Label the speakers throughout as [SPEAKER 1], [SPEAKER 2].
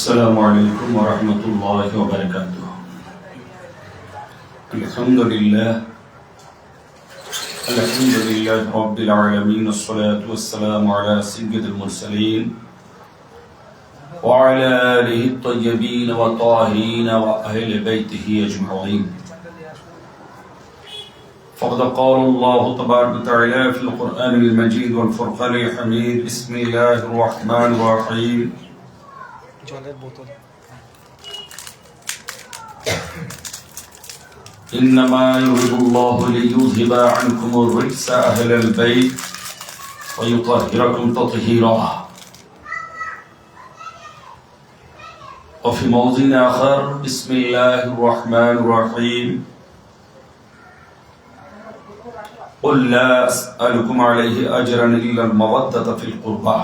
[SPEAKER 1] السلام عليكم ورحمة الله وبركاته. الحمد لله رب العالمين، الصلاة والسلام على سيد المرسلين وعلى آله الطيبين والطاهرين وأهل بيته أجمعين. فقد قال الله تبارك وتعالى في القرآن المجيد والفرقان الحميد: بسم الله الرحمن الرحيم. إنما يريد الله ليذهب عنكم الرجس أهل البيت ويطهركم تطهيرا. وفي موضع آخر: بسم الله الرحمن الرحيم. قل لا أسألكم عليه أجرا إلا المودة في القربى.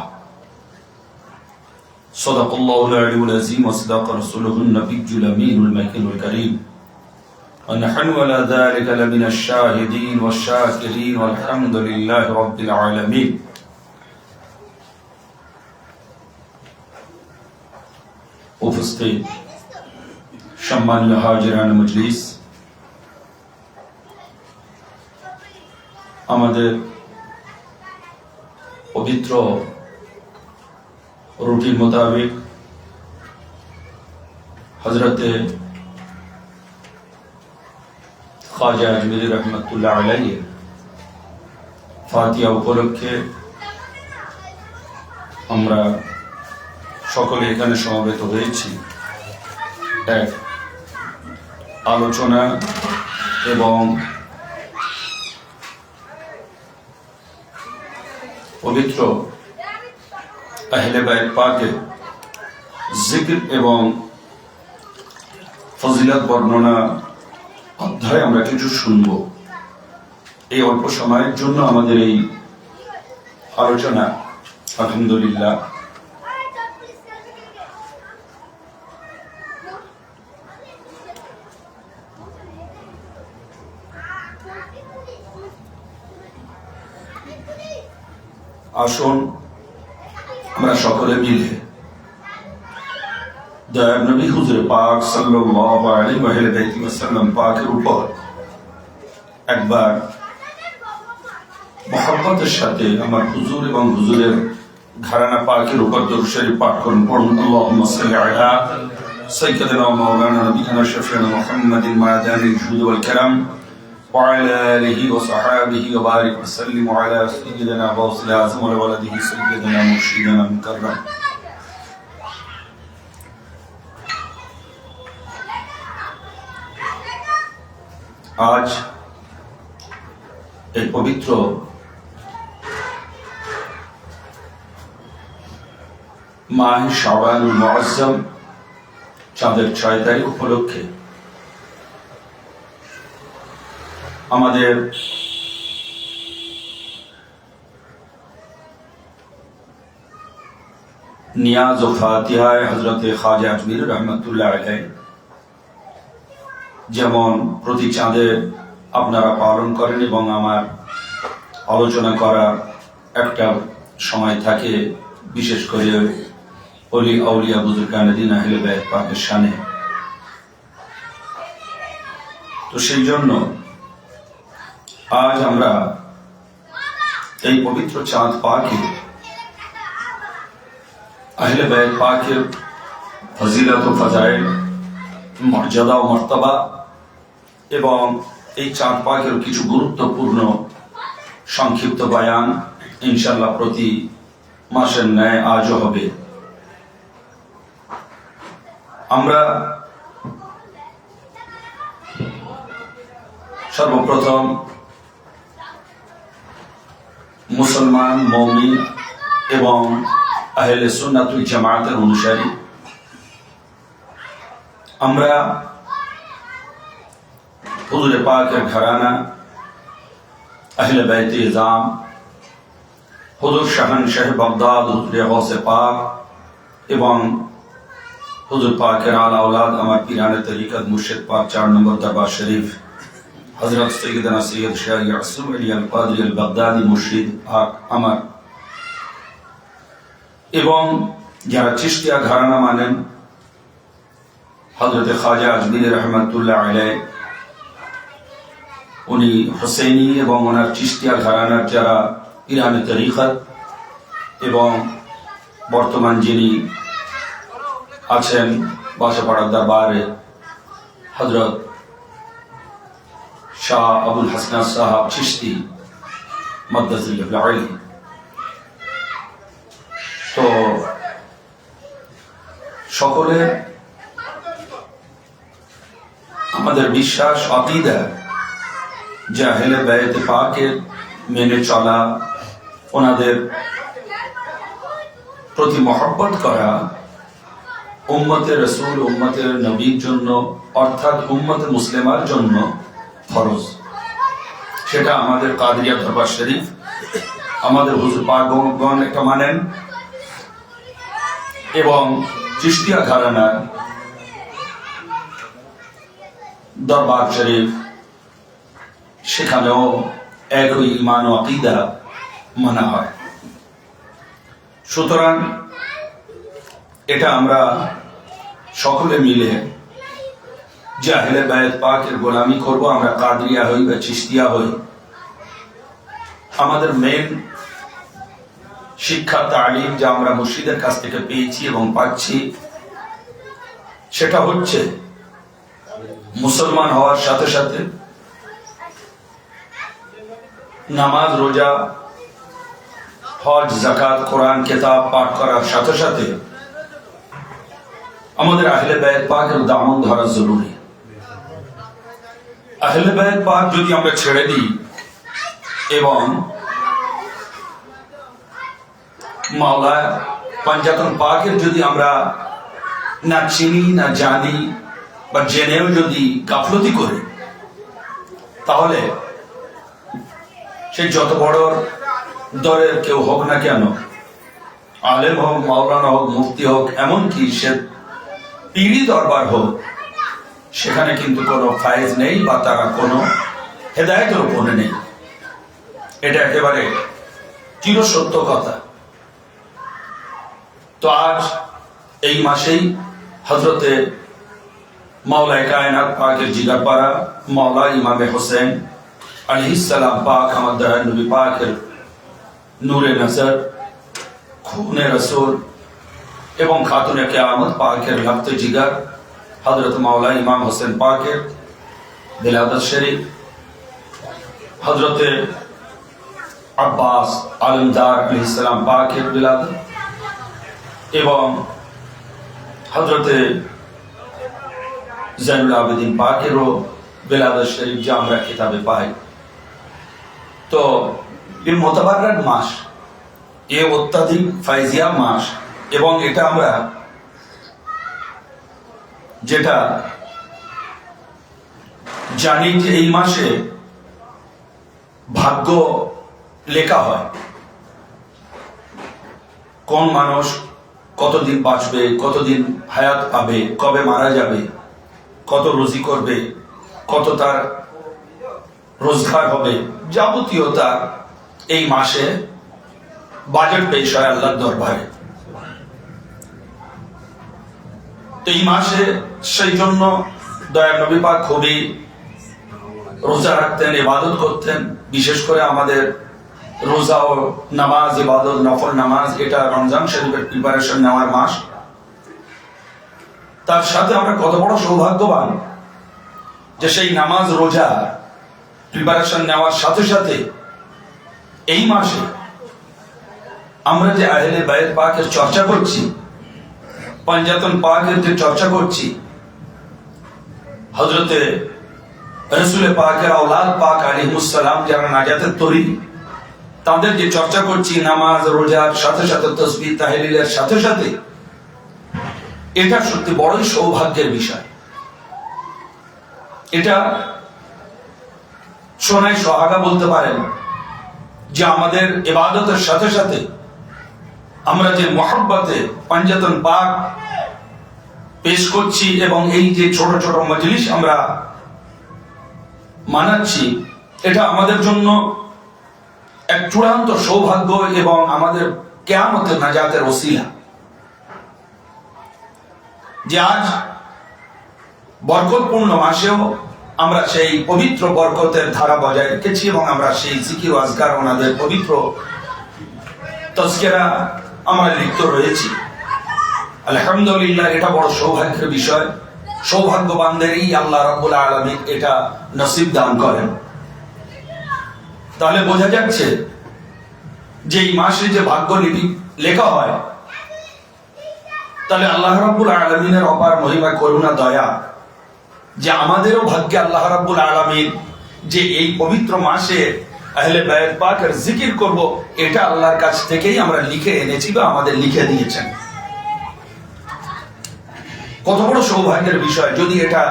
[SPEAKER 1] صدق الله العلي العظيم وصدق رسوله النبي الأمين المكين الكريم، ونحن على ذلك لمن الشاهدين والشاكرين والحمد لله رب العالمين. উপস্থিত সম্মানীয় হাজিরান মজলিস, আমাদের পবিত্র রুটিন মোতাবেক হযরতে খাজা আজমিরি রহমতুল্লাহ আলাইহি ফাতিহা উপলক্ষে আমরা সকলে এখানে সমবেত হয়েছি এক আলোচনা এবং পবিত্র আহলে বাইত পাকের জিকির এবং ফজিলত বর্ণনা অধ্যায় আমরা কিছু শুনব। এই অল্প সময়ের জন্য আমাদের এই আলোচনা আলহামদুলিল্লাহ আসুন আমরা সকলে মিলে দয়ার নবী হুজুর পাক সাল্লাল্লাহু আলাইহি ওয়াসাল্লাম পাকের উপর একবার মুহাব্বতের সাথে আমার হুজুর এবং হুজুরের ঘরানা পাকের উপর দরুদ শরীফ পাঠ করুন। পড়ুন আল্লাহুম্মা সাল্লি আলা সাইয়্যিদিনা ওয়া মাওলানা নবিয়িনা শাফিঈনা মুহাম্মাদিন মা'দানিল জুদ ওয়াল কারাম وعلى آله وصحابه وبارك وسلم على سيدنا غوث الأعظم وولده سيدنا مرشدنا المكرم. আজ এই পবিত্র মাহ শাবানুল মুআজ্জম চাঁদের 6 তারিখ উপলক্ষে আমাদের নিয়াজ ও ফাতিহায় হযরতে খাজা আজমিরি রহমতুল্লাহ আলাইহি যেমন প্রতি চাঁদে আপনারা পালন করেন এবং আমার আলোচনা করার একটা সময় থাকে, বিশেষ করে ওলি আউলিয়া বুজুর্গান আহলে বাইত পাকের শানে। তো সেই জন্য আজ আমরা এই পবিত্র চাঁদ পাকে আহলে বাইত পাকের ফজিলত ও ফাজাইল, মর্যাদা ও মর্তবা এবং এই চাঁদ পাকের কিছু গুরুত্বপূর্ণ সংক্ষিপ্ত বয়ান ইনশাআল্লাহ প্রতি মাসের ন্যায় আজও হবে। আমরা সর্বপ্রথম মুসলমান মুমিন এবং আহলে সুন্নাতুল জামাতের অনুসারী, আমরা হুজুর পাকের ঘরানা আহলে বাইতে ইজাম হুজুর শাহনশাহ বাগদাদ হুজুর গৌসে পাক এবং হুজুর পাকের আলা আওলাদ আমার পীরানে তরিকত মুর্শিদ পাক 4 নম্বর দরবার শরীফ হযরত সৈয়দনা সৈয়দ শাহ ইয়াসুম আলী আল কাদরি আল বাগদাদি মুর্শিদ পাক আমার এবং যারা চিশতিয়া ঘরানা মানেন হযরত খাজা আজমিরি রহমাতুল্লাহ আলাইহি, উনি হুসেইনি এবং ওনার চিশতিয়া ঘরানার যারা ইরানি তরিকত এবং বর্তমান যিনি আছেন বাসাপাড়ার দরবারে হযরত শাহ আবুল হাসনাত সাহাব চিশতি মাদ্দাজিল্লাহ আলাইহি। তো সকলে আমাদের বিশ্বাস আকীদা যে আহলে বাইত পাকের মেনে চলা, ওনাদের প্রতি মহব্বত করা উম্মতে রসুল, উম্মতে নবীর জন্য অর্থাৎ উম্মতে মুসলিমার জন্য ফরজ। সেটা আমাদের কাদরিয়া দরবার শরীফ, আমাদের হুজুর পাকগণ একটা মানেন, এবং চিশতিয়া ঘরানার দরবার শরীফ সেখানেও একই ঈমান ও আকীদা মানা হয়। সুতরাং এটা আমরা সকলে মিলে যে আহলে বাইত পাকের গোলামি করব, আমরা কাদরিয়া হই বা চিশতিয়া হই, আমাদের মেন শিক্ষা তালিম যা আমরা মুর্শিদের কাছ থেকে পেয়েছি এবং পাচ্ছি সেটা হচ্ছে মুসলমান হওয়ার সাথে সাথে নামাজ, রোজা, হজ, যাকাত, কোরআন কিতাব পাঠ করার সাথে সাথে আমাদের আহলে বাইত পাকের দামন ধরা জরুরি। আহলে বাইত পাক যদি আমরা ছেড়ে দিই এবং মাওলা পাঞ্জাতন পাকের যদি আমরা না চিনি, না জানি, বা জেনেও যদি গাফলতি করে, তাহলে সে যত বড় দরের কেউ হোক না কেন, আলেম হোক, মাওলানা হোক, মুফতি হোক, এমনকি সে পীরি দরবার হোক, সেখানে কিন্তু কোনো ফায়েজ নেই বা তারা কোনো হেদায়েতের উপরে নেই। এটা একেবারে চিরসত্য কথা। তো আজ এই মাসেই হযরতে মাওলায়ে কায়নাত পাকের জিগারপাড়া মাওলা ইমামে হোসেন আলাইহিস সালাম পাক, আমার দয়াল নবী পাকের নূরে নজর, খুনে রসুল এবং খাতুনে কিয়ামত পাকের লফতে জিগার হযরত মাওলা ইমাম হোসেন পাকের বিলাদত শরীফ, হযরতে আব্বাস আলমদার আলাইহিস সালাম পাকের বিলাদত এবং হযরতে জাইনুল আবেদিন পাকেরও বিলাদত শরীফ যা আমরা কিতাবে পাই। তো এই মোতাবাররাত মাস, এ অত্যাধিক ফাইজিয়া মাস, এবং এটা আমরা যেটা জানি যে এই মাসে ভাগ্য লেখা হয়, কোন মানুষ কতদিন বাঁচবে, কতদিন হায়াত পাবে, কবে মারা যাবে, কত রুজি করবে, কত তার রোজগার হবে, যাবতীয় তার এই মাসে বাজেট পেশ হয় আল্লাহর দরবারে। তো এই মাসে সেই জন্য দয়াল নবী পাক খুবই রোজা রাখতেন, ইবাদত করতেন। বিশেষ করে আমাদের রোজা ও নামাজ, ইবাদত, নফল নামাজ, এটা রমজান শরীফের প্রিপারেশন নেওয়ার মাস। তার সাথে আমরা কত বড় সৌভাগ্যবান যে সেই নামাজ, রোজা প্রিপারেশন নেওয়ার সাথে সাথে এই মাসে আমরা যে আহলে বাইত পাকের চর্চা করছি, পাঞ্জাতন পাকের যে চর্চা করছি, হযরতে রাসূল পাকের আওলাদ পাক আলাইহিস সালাম যারা নাজাতের তরি, তাদের যে চর্চা করছি নামাজ, রোজার সাথে সাথে তাসবিহ তাহলিলের সাথে সাথে, এটা সত্যি বড়ই সৌভাগ্যের বিষয়। এটা সোনায় সোহাগা বলতে পারেন যে আমাদের ইবাদতের সাথে সাথে আমরা যে মহব্বতে পাঞ্জাতন পাক পেশ করছি এবং এই যে ছোট ছোট মজলিস আমরা মানাচ্ছি, এটা আমাদের জন্য এক চূড়ান্ত সৌভাগ্য এবং আমাদের কিয়ামতের নাজাতের ওসিলা। যে আজ বরকতপূর্ণ মাসেও আমরা সেই পবিত্র বরকতের ধারা বজায় রেখেছি এবং আমরা সেই জিকির ও আজকার ওনাদের পবিত্র তজকিরা আমরা লিপ্ত রয়েছি। আলহামদুলিল্লাহ, এটা বড় সৌভাগ্যের বিষয়। সৌভাগ্যবানদেরই আল্লাহ রাব্বুল আলামিন এটা নসিব দান করেন। তাহলে বোঝা যাচ্ছে যে এই মাসে যে ভাগ্যলিপি লেখা হয়, তাহলে আল্লাহ রাব্বুল আলামিনের অপার মহিমা, করুণা, দয়া যে আমাদেরও ভাগ্যে আল্লাহ রাব্বুল আলামিন যে এই পবিত্র মাসে আহলে বায়ত পাকের জিকির করব, এটা আল্লাহর কাছ থেকেই আমরা লিখে এনেছি বা আমাদের লিখে দিয়েছেন। কত বড় সৌভাগ্যের বিষয়! যদি এটা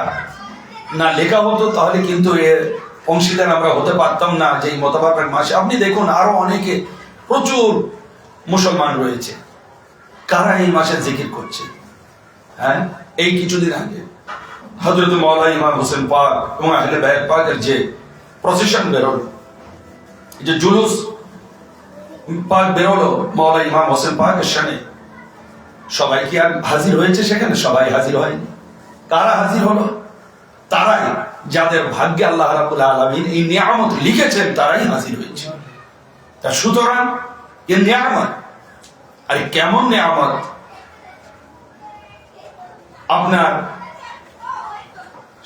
[SPEAKER 1] না লেখা হতো তাহলে কিন্তু এর অংশীদার আমরা হতে পারতাম না যে এই মোতাবারক মাসে। আপনি দেখুন, আরো অনেকে, প্রচুর মুসলমান রয়েছে, কারা এই মাসে জিকির করছে। হ্যাঁ, এই কিছুদিন আগে হযরত মাওলানা ইমাম হোসেন পাক এবং আহলে বায়ত পাকের যে প্রসেশন বেরোলো, যে জুলুস পাক বেরোলো মাওলানা ইমাম হোসেন পাকের শানে, সবাই কি আর হাজির হয়েছে সেখানে? সবাই হাজির হয়নি। কারা হাজির হলো? তারাই, যাদের ভাগ্যে আল্লাহ রাব্বুল আলামিন এই নিয়ামত লিখেছেন, তারাই হাজির হয়েছে। তা সুতরাং এই নিয়ামত, আর কেমন নিয়ামত, আপনার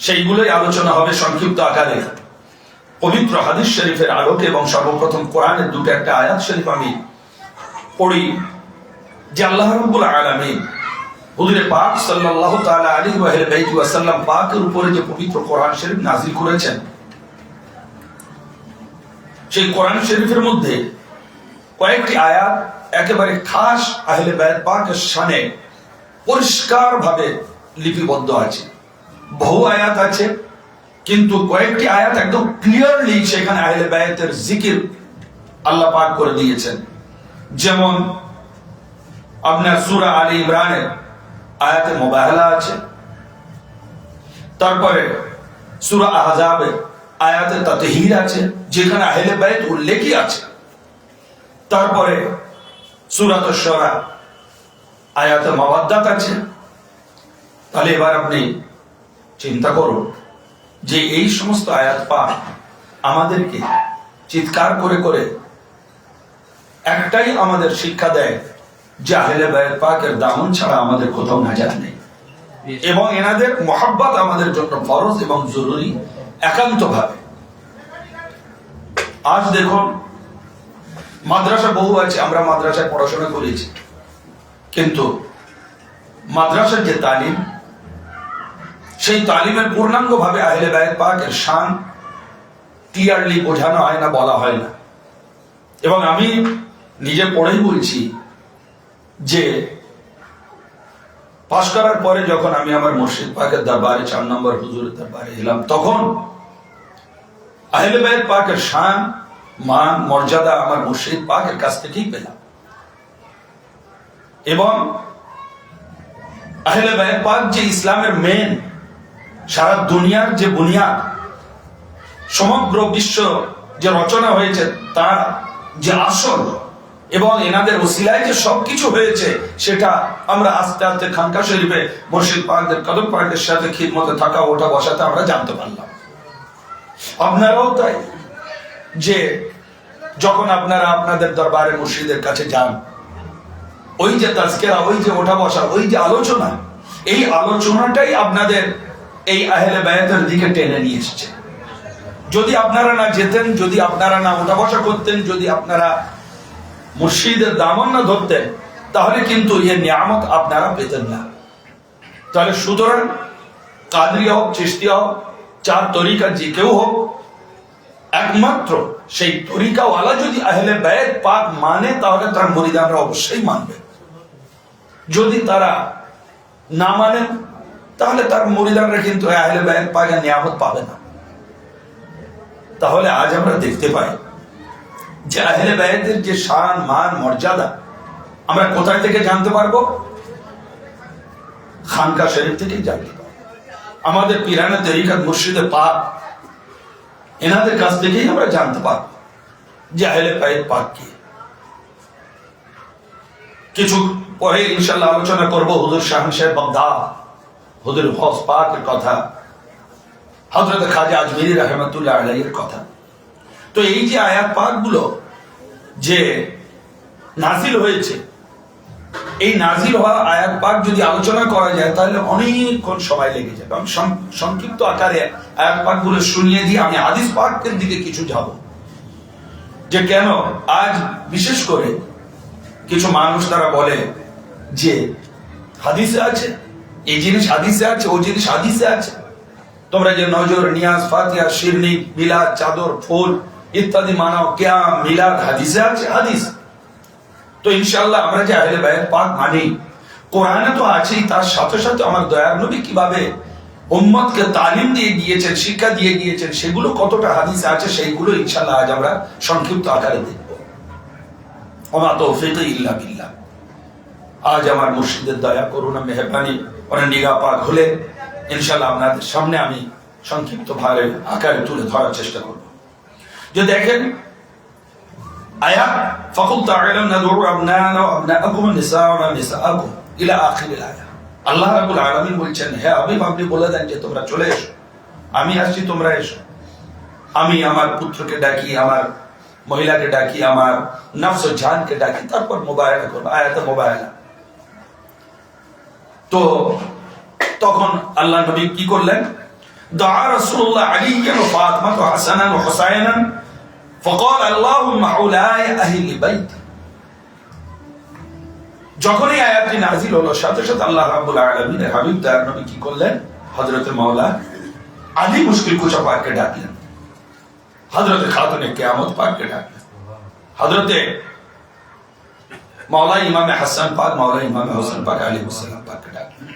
[SPEAKER 1] সেইগুলোই আলোচনা হবে সংক্ষিপ্ত আকারে পবিত্র হাদিস শরীফের আলোকে। এবং সর্বপ্রথম কোরআনের দুটো একটা আয়াত শরীফ আমি পড়ি, যে আল্লাহ রাব্বুল আলামিন হুজুরে পাক সাল্লাল্লাহু তাআলা আলাইহি ওয়া সাল্লাম পাকের উপরে যে পবিত্র কোরআন শরীফ নাযিল করেছেন, সেই কোরআন শরীফের মধ্যে কয়েকটি আয়াত একেবারে খাস আহলে বায়ত পাকের শানে পরিষ্কার ভাবে লিপিবদ্ধ আছে। বহু আয়াত আছে, কিন্তু কয়েকটি আয়াত একদম ক্লিয়ারলি সেখানে আহলে বায়তের জিকির আল্লাহ পাক করে দিয়েছেন। যেমন আপনার সূরা আলী ইমরানের আয়াতে মুবাহালা আছে, তারপরে সূরা আহজাবের আয়াতে তাতহীর আছে, যেখানে আহলে বায়ত উল্লেখই আছে। তারপরে সূরাতুশ শুরা আয়াতে মাওয়াদ্দাত আছে। তাহলে এবার আপনি চিন্তা করুন যে এই সমস্ত আয়াত পাক আমাদেরকে চিৎকার করে করে একটাই আমাদের শিক্ষা দেয় যে আহলে বায়ত পাকের দামন ছাড়া আমাদের কোথাও নাজাত নেই, এবং এনাদের মহব্বত আমাদের জন্য ফরজ এবং জরুরি একান্তভাবে। আজ দেখুন, মাদ্রাসা বহু আছে, আমরা মাদ্রাসায় পড়াশোনা করেছি, কিন্তু মাদ্রাসার যে তালিম, সেই তালিমের পূর্ণাঙ্গ ভাবে আহলে বায়ত পাকের শান ক্লিয়ারলি বোঝানো হয় না, বলা হয় না। এবং আমি নিজে পড়েই বলছি যে পাশ করার পরে যখন আমি আমার মুর্শিদ পাকের দরবারে, 4 নম্বর হুজুরের দরবারে এলাম, তখন আহলে বায়ত পাকের শান, মান, মর্যাদা আমার মুর্শিদ পাকের কাছ থেকেই পেলাম। এবং আহলে বায়ত পাক যে ইসলামের মেন, সারা দুনিয়ার যে বুনিয়াদ, সমগ্র বিশ্ব যে রচনা হয়েছে তার যে আসল, এবং এনাদের ওসিলায় যে সবকিছু হয়েছে, সেটা আমরা আস্তে আস্তে খানকা শরীফে মুর্শিদ পাকদের, কদম পাকদের সাথে খিদমতে থাকা, ওঠা বসাতে আমরা জানতে পারলাম। আপনারাও তাই, যে যখন আপনারা আপনাদের দরবারে মুর্শিদের কাছে যান, ওই যে তাজকিরা, ওই যে ওঠা বসা, ওই যে আলোচনা, এই আলোচনাটাই আপনাদের এই আহলে বায়তের দিকে টেনে নিয়ে এসেছে। যদি আপনারা না যেতেন, যদি আপনারা না ওঠা বসা করতেন, যদি আপনারা মুর্শিদের দামন না ধরতেন, তাহলে কিন্তু এই নিয়ামত আপনারা পেতেন না। তাহলে সুতরাং কাদরিয়া হোক, চিশতিয়া হোক, 4 তরিকা যে কেউ হোক, একমাত্র সেই তরিকাওয়ালা যদি আহলে বায়ত পাক মানে, তাহলে তার মুরিদানরা অবশ্যই মানবে। যদি তারা না মানেন, তাহলে তার মুরিদানরা কিন্তু আহলে বায়ত পাকের নিয়ামত পাবে না। তাহলে আজ আমরা দেখতে পাই যে আহলে বায়তের যে শান, মান, মর্যাদা আমরা কোথায় থেকে জানতে পারবো? খানকা শরীফ থেকেই জানতে পারবো। আমাদের পিরানা তরিকাত মুর্শিদে পাক, এনাদের কাছ থেকেই আমরা জানতে পারবো যে আহলে বায়ত পাক কি। কিছু পরে ইনশাআল্লাহ আলোচনা করবো হুজুর শাহনশাহ বাগদাদ, হুজুর গৌস পাকের কথা। হযরত খাজা আজমিরি রাহমাতুল্লাহ আলাইহির কথা। তো এই যে আয়াত পাকগুলো যে নাজিল হয়েছে, এই নাজিল হওয়া আয়াত পাক যদি আলোচনা করা যায় তাহলে অনেকক্ষণ সময় লেগে যাবে। আমি সংক্ষিপ্ত আকারে আয়াত পাকগুলো শুনিয়ে দিয়ে আমি হাদিস পাকের দিকে কিছু যাব, যে কেন আজ বিশেষ করে কিছু মানুষ তারা বলে যে হাদিসে আছে, এই জিনিস হাদিসে আছে, ওই জিনিস হাদিসে আছে। তোমরা যে নজর, নিয়াজ, ফাতিহা, শিরনি, মিলাদ, চাদর, ফুল ইত্যাদি মানাও, কিয়াম, মিলাদ হাদিসে আছে, হাদিস। তো ইনশাআল্লাহ আমরা যে আহলে বায়াত পাক মানি, কোরআনে তো আছেই, তার সাথে সাথে আমার দয়ার নবী কিভাবে উম্মতকে তালিম দিয়ে গিয়েছেন, শিক্ষা দিয়ে গিয়েছেন, সেগুলো কতটা হাদিসে আছে সেইগুলো ইনশাআল্লাহ আজ আমরা সংক্ষিপ্ত আকারে দেখব। ওমা তৌফিক ইল্লা বিল্লাহ। আজ আমার মুর্শিদের দয়া, করুণা, মেহেরবানি, ওনার নিগাহ পাক হলে ইনশাআল্লাহ আপনাদের সামনে আমি সংক্ষিপ্ত ভাবে আকারে তুলে ধরার চেষ্টা করব। যে দেখেন আয়াত, ফাকুল তাআলা নাদউ আবনানা ওয়া আবনাআকুম নিসাআনা ওয়া নিসাআকুম ইলা আখিরিল আয়া। আল্লাহ রাব্বুল আলামিন বলছেন, হে হাবিব আপনি বলে দেন যে তোমরা চলে এসো, আমি আসছি, তোমরা এসো। আমি আমার পুত্রকে ডাকি, আমার মহিলাকে ডাকি, আমার নফস ও জানকে ডাকি, তারপর মুবায়ালা করব, আয়াতে মুবায়ালা। তো তখন আল্লাহ নবী কি করলেন? দাআ রাসূলুল্লাহ আলিয়ান ওয়া ফাতিমা ওয়া হাসানান ওয়া হুসাইনান فقال اللهم اولاي اهل بيت। যখন এই আয়াতটি নাযিল হলো, সাথে সাথে আল্লাহ রাব্বুল আলামিনের হাবিব তার নবী কি করলেন? হযরত মাওলা আলী মুশকিল কুশা পাককে ডাকলেন, হযরত খাতুনে কিয়ামত পাককে ডাকলেন, হযরত মাওলা ইমামে হাসান পাক, মাওলা ইমামে হোসেন পাক আলাইহিস সালাম পাককে ডাকলেন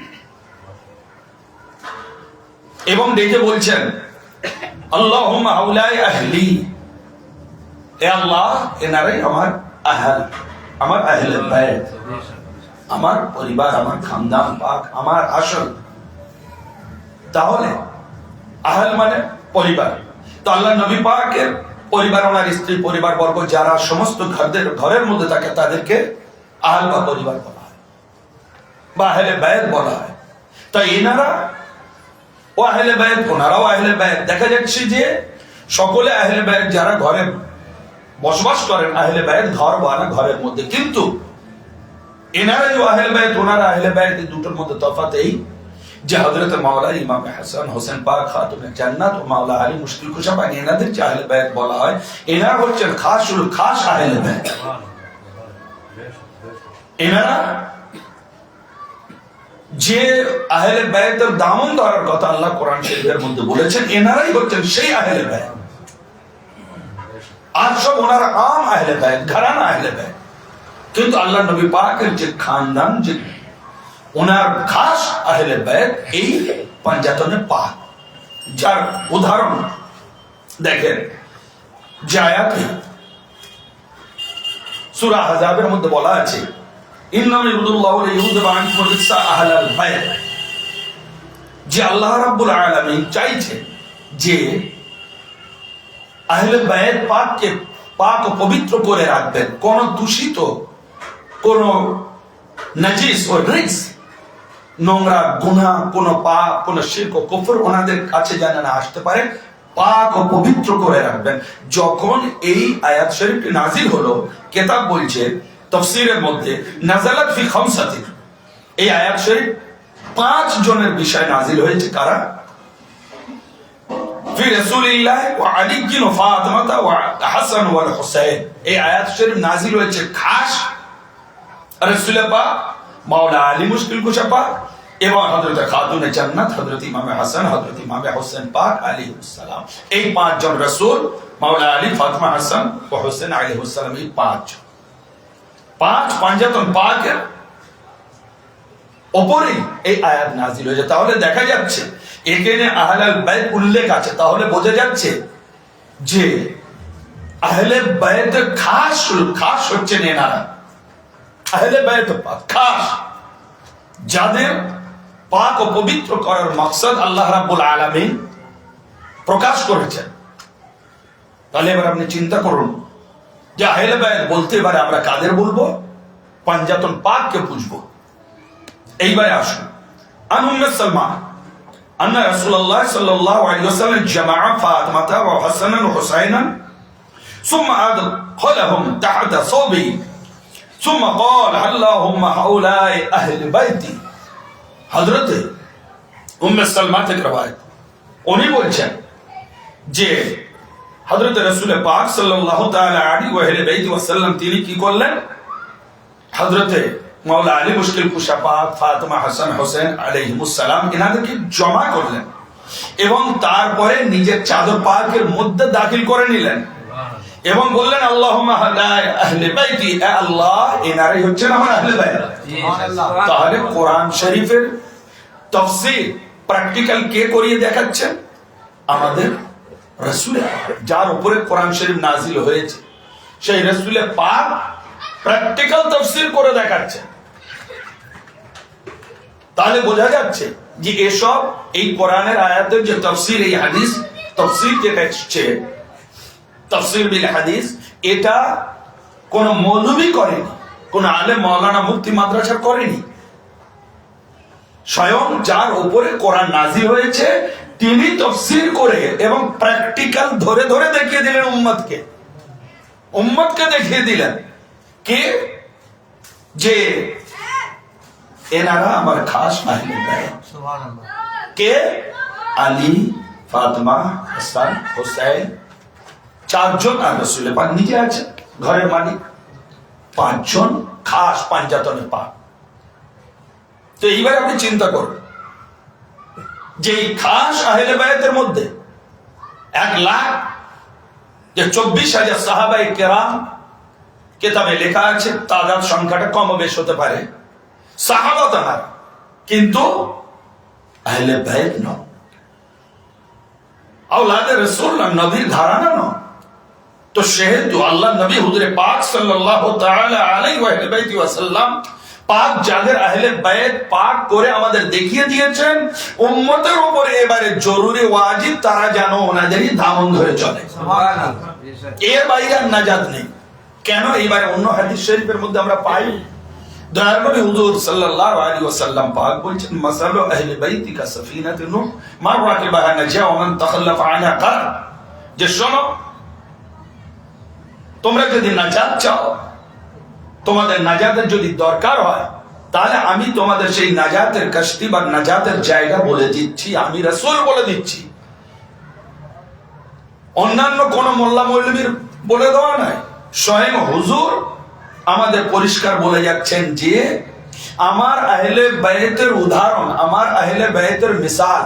[SPEAKER 1] এবং ডেকে বলছেন, আল্লাহুম্মা আউলাই আহলি, হে আল্লাহ এনারাই আমার আহল, আমার আহলে বায়াত, আমার পরিবার, আমার খানদান পাক, আমার আসল। তাহলে আহল মানে পরিবার। তো আল্লাহ নবী পাকের পরিবার, ওনার স্ত্রী পরিবার বর্গ যারা সমস্ত ঘরের মধ্যে থাকে তাদেরকে আহল বা পরিবার বলা হয় বা আহলে বায়াত বলা হয়। তাই এনারা ও আহলে বায়াত, ওনারাও আহলে বায়াত। দেখা যাচ্ছে যে সকলে আহলে বায়াত যারা ঘরে বসবাস করেন, আহলে বায়াত ঘর বানা ঘরের মধ্যে, কিন্তু এনারা যে আহলে বায়াত, ওনারা আহলে বায়াত, এই দুটোর মধ্যে তফাৎ এই যে হযরত মাওলা ইমাম হাসান হোসেন পাক, খাতুনে জান্নাত ও মাওলা আলী মুশকিল কুশা পাক, এনাদের যে আহলে বায়াত বলা হয়, এনারা হচ্ছেন খাসুল খাস আহলে বায়াত। এনারা যে আহলে বায়াতের দামন ধরার কথা আল্লাহ কোরআন শরীফের মধ্যে বলেছেন, এনারাই হচ্ছেন সেই আহলে বায়াত। আর সব ওনারা আম আহলে বায়াত, ঘরানা আহলে বায়াত। কিন্তু আল্লাহ নবী পাকের যে খানদান, যে ওনার খাস আহলে বায়াত, এই পাঞ্জাতনে পাক। যার উদাহরণ দেখেন যে আয়াতে সূরা আহজাবের মধ্যে বলা আছে, ইন্নামা ইউরিদুল্লাহু লিইউযহিবা আনকুম রিজসা আহলাল বায়াত, যে আল্লাহ রাব্বুল আলামিন চাইছে যে আহলে বায়াত পাককে পাক ও পবিত্র করে রাখবেন, কোন দূষিত, কোন নাজিস ও রিজস, নোংরা, গুনাহ, কোন পাপ, কোন শিরক ও কুফর ওনাদের কাছে যেন না আসতে পারে, পাক ও পবিত্র করে রাখবেন। যখন এই আয়াত শরীফটি নাজিল হলো, কিতাব বলছে তাফসীরের মধ্যে নাযালাত ফি খামসাতিন, এই আয়াত শরীফ 5 জনের বিষয় নাজিল হয়েছে। কারা? ফি রাসূলিল্লাহ ওয়া আলী ওয়া ফাতিমা ওয়া হাসান ওয়া হুসাইন। এই আয়াত শরীফ নাজিল হয়েছে খাস রাসূল পাক, মাওলা আলী মুশকিল কুশা পাক এবং হযরত খাতুনে জান্নাত হযরত ইমামে হাসান, হযরত ইমামে হোসেন পাক আলাইহিস সালাম। এই 5 জন রাসূল, মাওলা আলী, ফাতিমা, হাসান ও হোসেন আলাইহিস সালাম, এই 5 পাঞ্জাতন পাকের উপরেই এই আয়াত নাজিল হয়েছে। তাহলে দেখা যাচ্ছে এখানে আহলাল বায়াত উল্লেখ আছে, তাহলে বোঝা যাচ্ছে যে আহলে বায়াতের খাস হচ্ছেন এনারা, আহলে বায়াত পাক খাস, যাদের পাক ও পবিত্র করার মাকসাদ আল্লাহ রাব্বুল আলামিন প্রকাশ করেছেন। তাহলে এবার আপনি চিন্তা করুন যে আহলে বায়াত বলতে এবারে আমরা কাদের বলবো? পাঞ্জাতন পাককে বুঝবো। এইবারে আসুন, আন উম্মে সালমা, أن رسول الله صلى الله عليه وسلم جمع فاطمة وحسنا وحسينا ثم أدخلهم تحت صوبه ثم قال اللهم هؤلاء أهل بيتي হযরত উম্মে সালমা থেকে রওয়ায়াত উনি বলছেন যে হযরত রাসূল পাক সাল্লাল্লাহু তাআলা আলাইহি ওয়া আহলি ওয়াসাল্লাম তিনি কি করলেন হযরত মাওলা আলী মুশকিল কুশা পাক ফাতেমা হাসান হোসেন আলাইহিমুস সালাম এনাদেরকে জমা করলেন এবং তারপরে নিজের চাদর পাকের মধ্যে দাখিল করে নিলেন এবং বললেন আল্লাহুম্মা হাদায় আহলে বাইতি, আল্লাহ এনারাই হচ্ছেন আমার আহলে বাইত। তাহলে কোরআন শরীফের তাফসীর প্র্যাকটিক্যাল কে করিয়ে দেখাচ্ছেন? আমাদের রাসূল, যার উপরে কোরআন শরীফ নাজিল হয়েছে সেই রাসূল পাক প্র্যাকটিক্যাল তাফসীর করে দেখাচ্ছেন। তাহলে বোঝা যাচ্ছে যে এসব এই কোরআনের আয়াতের যে তাফসীর, এই হাদিস তাফসীর যেটা এসেছে তাফসীর বিল হাদিস, এটা কোন মৌলভী করেনি, কোন আলেম মাওলানা মুফতি মাদ্রাসা করেনি। স্বয়ং যার উপরে কোরআন নাজিল হয়েছে তিনি তাফসীর করে এবং প্র্যাকটিক্যাল ধরে ধরে দেখিয়ে দিলেন উম্মতকে দেখিয়ে দিলেন কে যে এনারা আমার খাস আহলে বাইত। সুবহানাল্লাহ। কে? আলী, ফাতেমা, হাসান, হোসেন, চারজন আর রাসূল পাক নিজে আছেন ঘরের মালিক, পাঁচজন খাস পাঞ্জাতনে পাক। তো এইবার আপনি চিন্তা করুন যে এই খাস আহলে বায়াতের মধ্যে 1,24,000 সাহাবায়ে কেরাম, কিতাবে লেখা আছে তাদের সংখ্যাটা কম বেশ হতে পারে, সাহাবা তারা, কিন্তু আহলে বায়াত নয়, আওলাদে রাসূল না, নবীর ঘরানা নয়। তো সেহেতু আল্লাহ নবী হুজুরে পাক সাল্লাল্লাহু তাআলা আলাইহি ওয়া সাল্লাম পাক যাদের আহলে বায়াত পাক করে আমাদের দেখিয়ে দিয়েছেন, উম্মতের উপরে এবারে জরুরি ওয়াজিব তারা যেন ওনাদেরই দামন ধরে চলে, সুবহানাল্লাহ। এর বাইরে নাজাত নেই। কেন? এইবারে অন্য হাদিস শরীফের মধ্যে আমরা পাই দয়ার নবী হুজুর সাল্লাল্লাহু আলাইহি ওয়াসাল্লাম পাক বলছেন মাসালু আহলে বাইতি কা সাফিনাতুন নূহ মান রাকিবাহা নাজা ওয়া মান তাখাল্লাফা আনহা কার, যে শোনো তোমরা যদি নাজাত চাও, তোমাদের নাজাতের যদি দরকার হয়, তাহলে আমি তোমাদের সেই নাজাতের কশতি বা নাজাতের জায়গা বলে দিচ্ছি, আমি রাসূল বলে দিচ্ছি। অন্যান্য কোন মোল্লা মৌলবীর বলে দেওয়া নাই, স্বয়ং হুজুর আমাদের পরিষ্কার বলে যাচ্ছেন যে আমার আহলে বায়াতের উদাহরণ, আমার আহলে বায়াতের মিসাল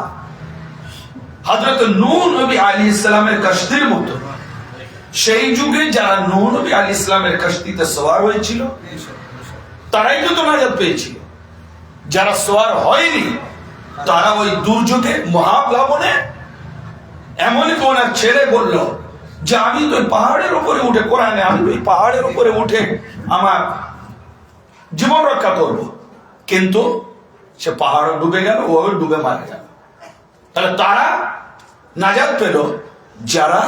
[SPEAKER 1] হযরত নূহ নবী আলাইহিস সালামের কশতির মতো। সেই যুগে যারা নূহ নবী আলাইহিস সালামের কশতিতে সওয়ার হয়েছিল তারাই তো নাজাত পেয়েছিল, যারা সওয়ার হয়নি তারা ওই দুর্যোগে মহাপ্লাবনে, এমনকি ওনার ছেলে বলল যে আমি তো পাহাড়ের উপরে উঠে, কোরআনে আমি ওই পাহাড়ের উপরে উঠে আমার জীবন রক্ষা করব, কিন্তু সে পাহাড় ডুবে গেল, ও ডুবে মারা গেল। তাহলে তারা নাজাত পেল যারা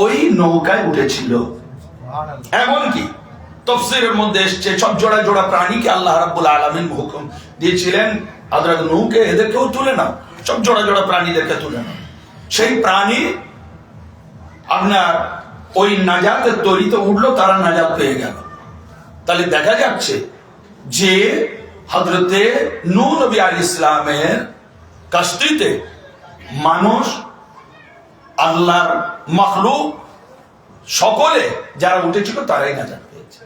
[SPEAKER 1] ওই নৌকায় উঠেছিল। এমনকি তাফসীরের মধ্যে এসেছে সব জোড়া জোড়া প্রাণীকে আল্লাহ রাব্বুল আলামিন হুকুম দিয়েছিলেন হযরত নূহকে এদেরকেও তুলে নাও, সব জোড়া জোড়া প্রাণীদেরকে তুলে নাও। সেই প্রাণী আপনার ওই নাজাতের তরিতে উঠলো, তারা নাজাত পেয়ে গেল। তাহলে দেখা যাচ্ছে যে হযরতে নূহ নবী আলাইহিস সালামের কশতিতে মানুষ, আল্লাহর মাখলুক সকলে যারা উঠেছিল তারাই নাজাত পেয়েছে।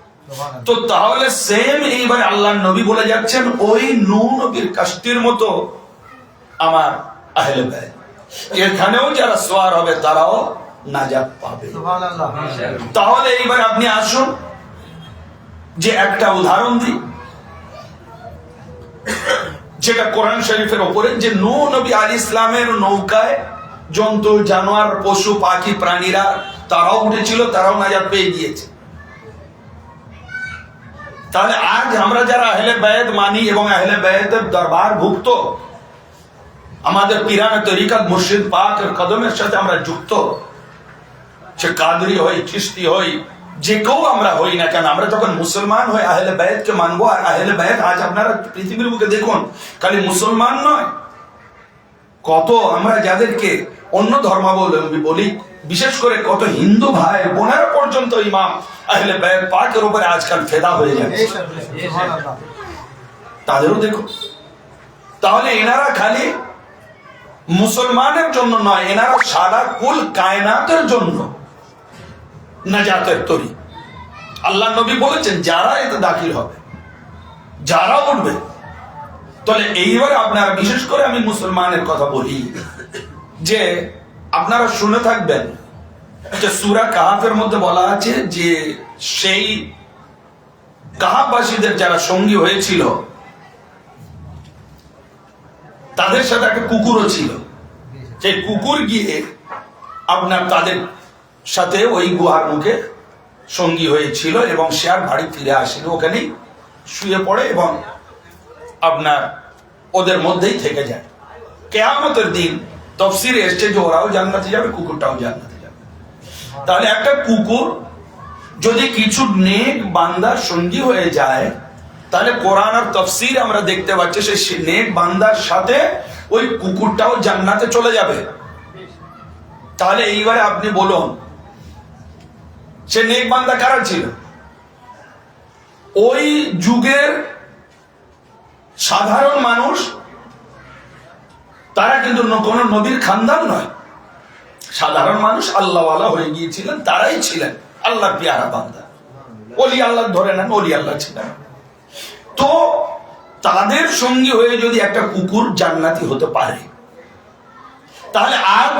[SPEAKER 1] তো তাহলে সেম এইবার আল্লাহর নবী বলে যাচ্ছেন ওই নূহ নবীর কশতির মতো আমার আহলে বায়াত, এখানেও যারা সওয়ার হবে তারাও নাজাত পাবে, সুবহানাল্লাহ। তাহলে এইবার আপনি আসুন যে একটা উদাহরণ দিই যেটা কোরআন শরীফের উপরে, যে নূহ নবী আলাইহিস সালামের নৌকায় জন্তু জানোয়ার পশু পাখি প্রাণীরা তারাও উঠেছিল, তারাও নাজাত পেয়ে গিয়েছে। তাহলে আজ আমরা যারা আহলে বায়াত মানি এবং আহলে বায়াতের দরবার ভুক্ত, আমাদের পীরানে তরিকত মুর্শিদ পাকের কদমের সাথে আমরা যুক্ত, সে কাদরি হই, চিশতি হই, যে কেউ আমরা হই না কেন, আমরা যখন মুসলমান হই আহলে বায়াতকে মানবো। আর আহলে বায়াত আজ আপনারা পৃথিবীর বুকে দেখুন, খালি মুসলমান নয়, কত আমরা যাদেরকে অন্য ধর্মাবলম্বী বলি, বিশেষ করে কত হিন্দু ভাই বোনেরা পর্যন্ত ইমাম আহলে বাইত পাকের উপরে আজকাল ফেদা হয়ে যাচ্ছে, তাদেরও দেখো। তাহলে এনারা খালি মুসলমানের জন্য নয়, এনারা সারা কুল কায়নাতের জন্য নাজাতের তরি। আল্লাহ নবী বলেছেন যারা এতে দাখিল হবে, যারা উঠবে। তাহলে এইবারে আপনারা, বিশেষ করে আমি মুসলমানের কথা বলি, যে আপনারা শুনে থাকবেন যে সূরা কাহাফের মধ্যে বলা আছে যে সেই কাহাফবাসীদের যারা সঙ্গী হয়েছিল তাদের সাথে একটা কুকুরও ছিল। সেই কুকুর গিয়ে আপনার তাদের সাথে ওই গুহার মুখে সঙ্গী হয়েছিল এবং সে আর বাড়ি ফিরে আসেনি, ওখানেই শুয়ে পড়ে এবং আপনার ওদের মধ্যেই থেকে যায়। কিয়ামতের দিন তাফসীরে এসেছে যে ওরাও জান্নাতে যাবে, কুকুরটাও জান্নাতে যাবে। তাহলে একটা কুকুর যদি কিছু নেক বান্দার সঙ্গী হয়ে যায়, তাহলে কোরআন আর তাফসীর আমরা দেখতে পাচ্ছি সেই নেক বান্দার সাথে ওই কুকুরটাও জান্নাতে চলে যাবে। তাহলে এইবারে আপনি বলুন সে নেক বান্দা কারা ছিল? ওই যুগের সাধারণ মানুষ, তারা কিন্তু কোনো নবীর খানদান নয়, সাধারণ মানুষ আল্লাহওয়ালা হয়ে গিয়েছিলেন, তারাই ছিলেন আল্লাহর পেয়ারা বান্দা, ওলি আল্লাহ ধরে নেন, ওলি আল্লাহ ছিলেন। তো তাদের সঙ্গী হয়ে যদি একটা কুকুর জান্নাতি হতে পারে, তাহলে আজ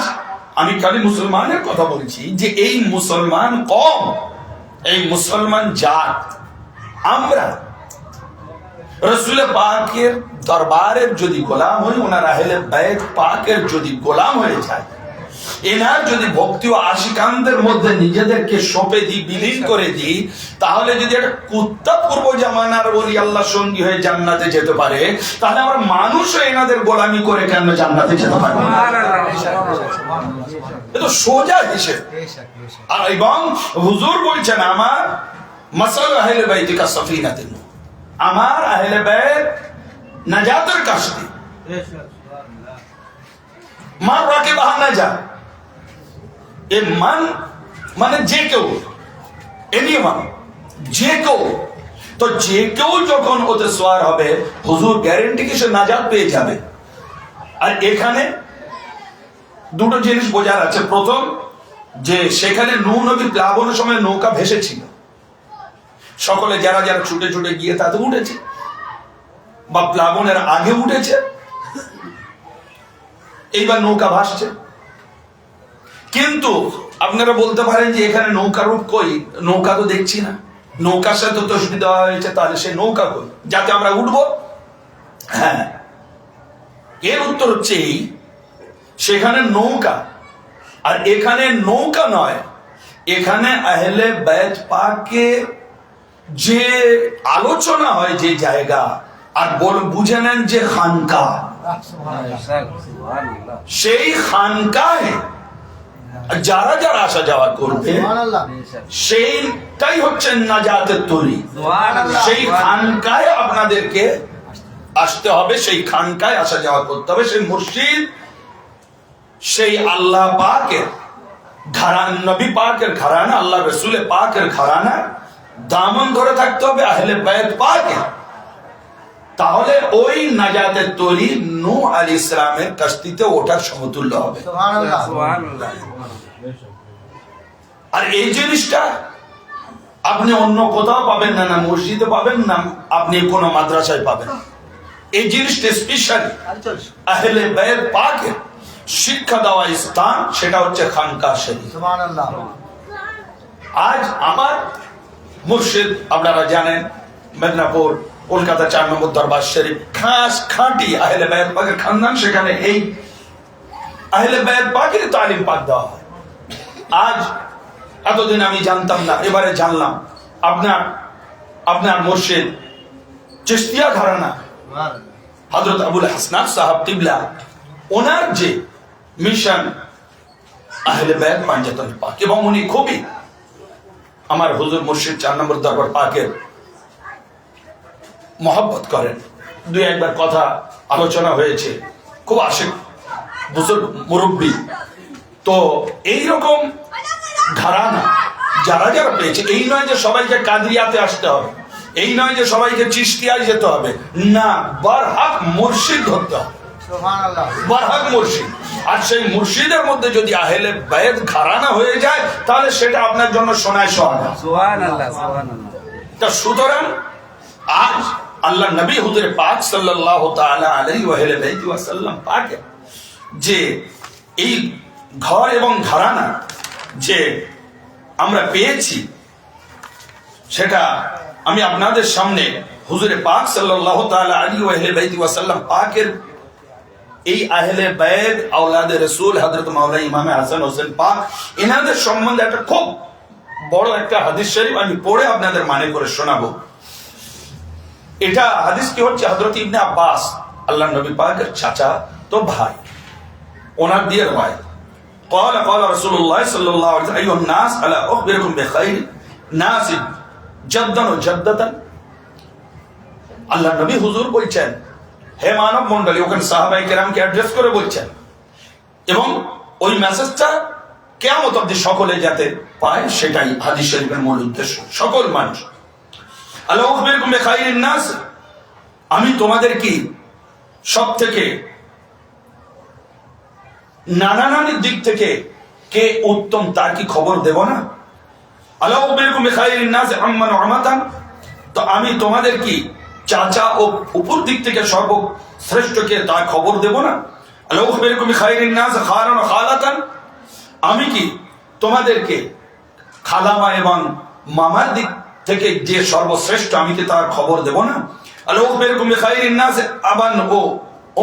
[SPEAKER 1] আমি খালি মুসলমানের কথা বলছি যে এই মুসলমান কম, এই মুসলমান জাত, আমরা রাসূল পাকের দরবারের যদি গোলাম হই, ওনার আহলে বাইত পাকের যদি গোলাম হয়ে যায়, এনার যদি ভক্তি ও আশিকানদের মধ্যে নিজেদেরকে সঁপে দিই, বিলীন করে দিই, তাহলে যদি একটা কুত্তা পূর্ব জামানার ওলি আল্লাহ সঙ্গী হয়ে জান্নাতে যেতে পারে, তাহলে আমরা মানুষও এনাদের গোলামি করে কেন জান্নাতে যেতে পারবো না? এটা সোজা হিসেব। আর এবং হুজুর বলছেন আমার মাসাল আহলে বাইত কা সাফিনাতুন নূহ, আমার আহলে বাইত নাজাতের কাশতি, মান রাকিবাহা নাজা। এ মান মানে যে কেউ, এনিওয়ান, যে কেউ। তো যে কেউ যখন ওতে সওয়ার হবে, হুজুর গ্যারান্টি কি সে নাজাত পেয়ে যাবে। আর এখানে দুটো জিনিস বোঝার আছে। প্রথম, যে সেখানে নূহ নবীর প্লাবনের সময় নৌকা ভেসেছিল, সকলে যারা যারা ছুটে ছুটে গিয়ে তাতে উঠেছে বা প্লাবনের আগে উঠেছে, এইবার নৌকা ভাসছে। কিন্তু আপনারা বলতে পারেন যে এখানে নৌকা রূপ কই, নৌকা তো দেখছি না, নৌকার সাথে তসবি দেওয়া হয়েছে, তাহলে সে নৌকা কই যাতে আমরা উঠবো? হ্যাঁ, এর উত্তর হচ্ছে এই, সেখানে নৌকা আর এখানে নৌকা নয়, এখানে আহলে বাইত পাকের যে আলোচনা হয় যে জায়গা, আর বুঝে নেন যে খানকা, সেই খানকায় যারা যারা আসা যাওয়া করবে সেইটাই হচ্ছে নাজাতের তরি। সেই খানকায় আপনাদেরকে আসতে হবে, সেই খানকায় আসা যাওয়া করতে হবে, সেই মসজিদ, সেই আল্লাহ পাকের ঘরানা, নবী পাকের ঘরানা, আল্লাহ রসুল পাকের ঘরানা দামন ধরে থাকতে হবে আহলে বাইত পাকের। তাহলে ওই নাজাতের তরি নূহ আলাইহিস সালামের কাস্তিতে ওঠার সমতুল্য হবে। আর এই জিনিসটা আপনি অন্য কোথাও পাবেন না, না মসজিদে পাবেন না, আপনি কোন মাদ্রাসায় পাবেন। এই জিনিসটা স্পেশাল আহলে বাইত পাকের শিক্ষা দেওয়া স্থান, সেটা হচ্ছে খানকা শরীফ। আজ আমার মুর্শিদ আপনারা জানেন মেদিনীপুর, কলকাতা 4 নম্বর দরবার শরীফ, খাস খাঁটি আহলে বাইত পাকের খানদান, সেখানে এই আহলে বাইত পাকের তালিম পাক দেওয়া হয়। আজ এতদিন আমি জানতাম না, এবারে জানলাম। আপনার মুর্শিদ চিশতিয়া ঘরানা হযরত আবুল হাসনাত সাহেব কিবলা, ওনার যে মিশন আহলে বাইত পাঞ্জাতন পাক, এবং উনি খুবই আমার হুজুর মুর্শিদ 4 নম্বর দরবার পাকের মহব্বত করেন। দুই একবার কথা আলোচনা হয়েছে, খুব আশিক বুজুর্গ মুরব্বী। তো এইরকম ঘরানা যারা যারা পেয়েছে, এই নয় যে সবাইকে কাদরিয়াতে আসতে হবে, এই নয় যে সবাইকে চিশতিয়ায় যেতে হবে, না, বারহাক মুর্শিদ ধরতে হবে, বারহাক মুর্শিদ। আর সেই মুর্শিদের মধ্যে যদি আহলে বায়াত ঘরানা হয়ে যায় তাহলে সেটা আপনার জন্য সোনায় সোহাগা। তা সুতরাং আজ আল্লাহ নবী হুজুর পাক সাল্লাল্লাহু তাআলা আলাইহি ওয়া সাল্লাম পাকে যে এই ঘর এবং ঘরানা যে আমরা পেয়েছি, সেটা আমি আপনাদের সামনে হুজুরে পাক সাল্লাল্লাহু তাআলা আলাইহি ওয়া সাল্লাম পাকের এই আহলে বায়াত আওলাদে রাসূল হযরত মাওলানা ইমাম হাসান হোসেন পাক এনাদের সম্বন্ধে একটা খুব বড় একটা হাদিস শরীফ আমি পড়ে আপনাদের মানে করে শোনাবো। এটা হাদিসটি হচ্ছে হযরত ইবনে আব্বাস, আল্লাহ নবী পাকের চাচা তো ভাই, ওনার দিয়ে রওয়ায়াত। قال قال رسول الله صلى الله عليه وسلم ايها الناس الا اخبركم بخير ناس جدا وجدة। আল্লাহ নবী হুজুর বলছেন, হে মানব মণ্ডলী, ওখানে সাহাবায়ে কেরামকে অ্যাড্রেস করে বলছেন, এবং ওই মেসেজটা কিয়ামত অবধি সকলে যাতে পায় সেটাই হাদিস শরীফের মূল উদ্দেশ্য, সকল মানুষ। আলা উখবিরকুম বিখাইরিন নাস, আমি তোমাদের কি সব থেকে নানানির দিক থেকে কে উত্তম তার কি খবর দেব না? আলা উখবিরকুম বিখাইরিন নাস আম্মান আমাতান, তো আমি তোমাদের কি চাচা ও উপর দিক থেকে সর্বশ্রেষ্ঠকে তার খবর দেব না? আলা উখবিরকুম বিখাইরিন নাস খালান ওয়া খালাতান, আমি কি তোমাদেরকে খালামা এবং মামার দিক থেকে যে সর্বশ্রেষ্ঠ আমি কি তার খবর দেব না? আলা উখবিরকুম বিখাইরিন নাস আবান ও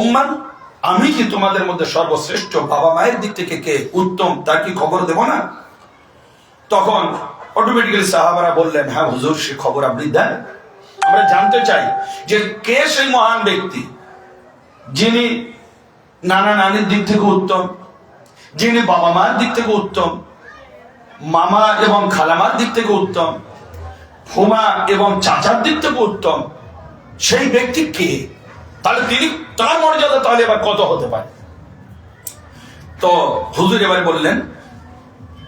[SPEAKER 1] উম্মান, আমি কি তোমাদের মধ্যে সর্বশ্রেষ্ঠ বাবা মায়ের দিক থেকে কে উত্তম তার কি খবর দেব না? তখন অটোমেটিক্যালি সাহাবারা বললেন, হ্যাঁ হুজুর, সে খবর আপনি দেন। আমরা জানতে চাই যে কে সেই মহান ব্যক্তি যিনি নানা নানির দিক থেকে উত্তম, যিনি বাবা মার দিক থেকে উত্তম, মামা এবং খালামার দিক থেকে উত্তম, ফুমা এবং চাচার দিক থেকে উত্তম, সেই ব্যক্তি কে? তাহলে তিনি, তার মর্যাদা তাহলে এবার কত হতে পারে? তো হুজুর এবার বললেন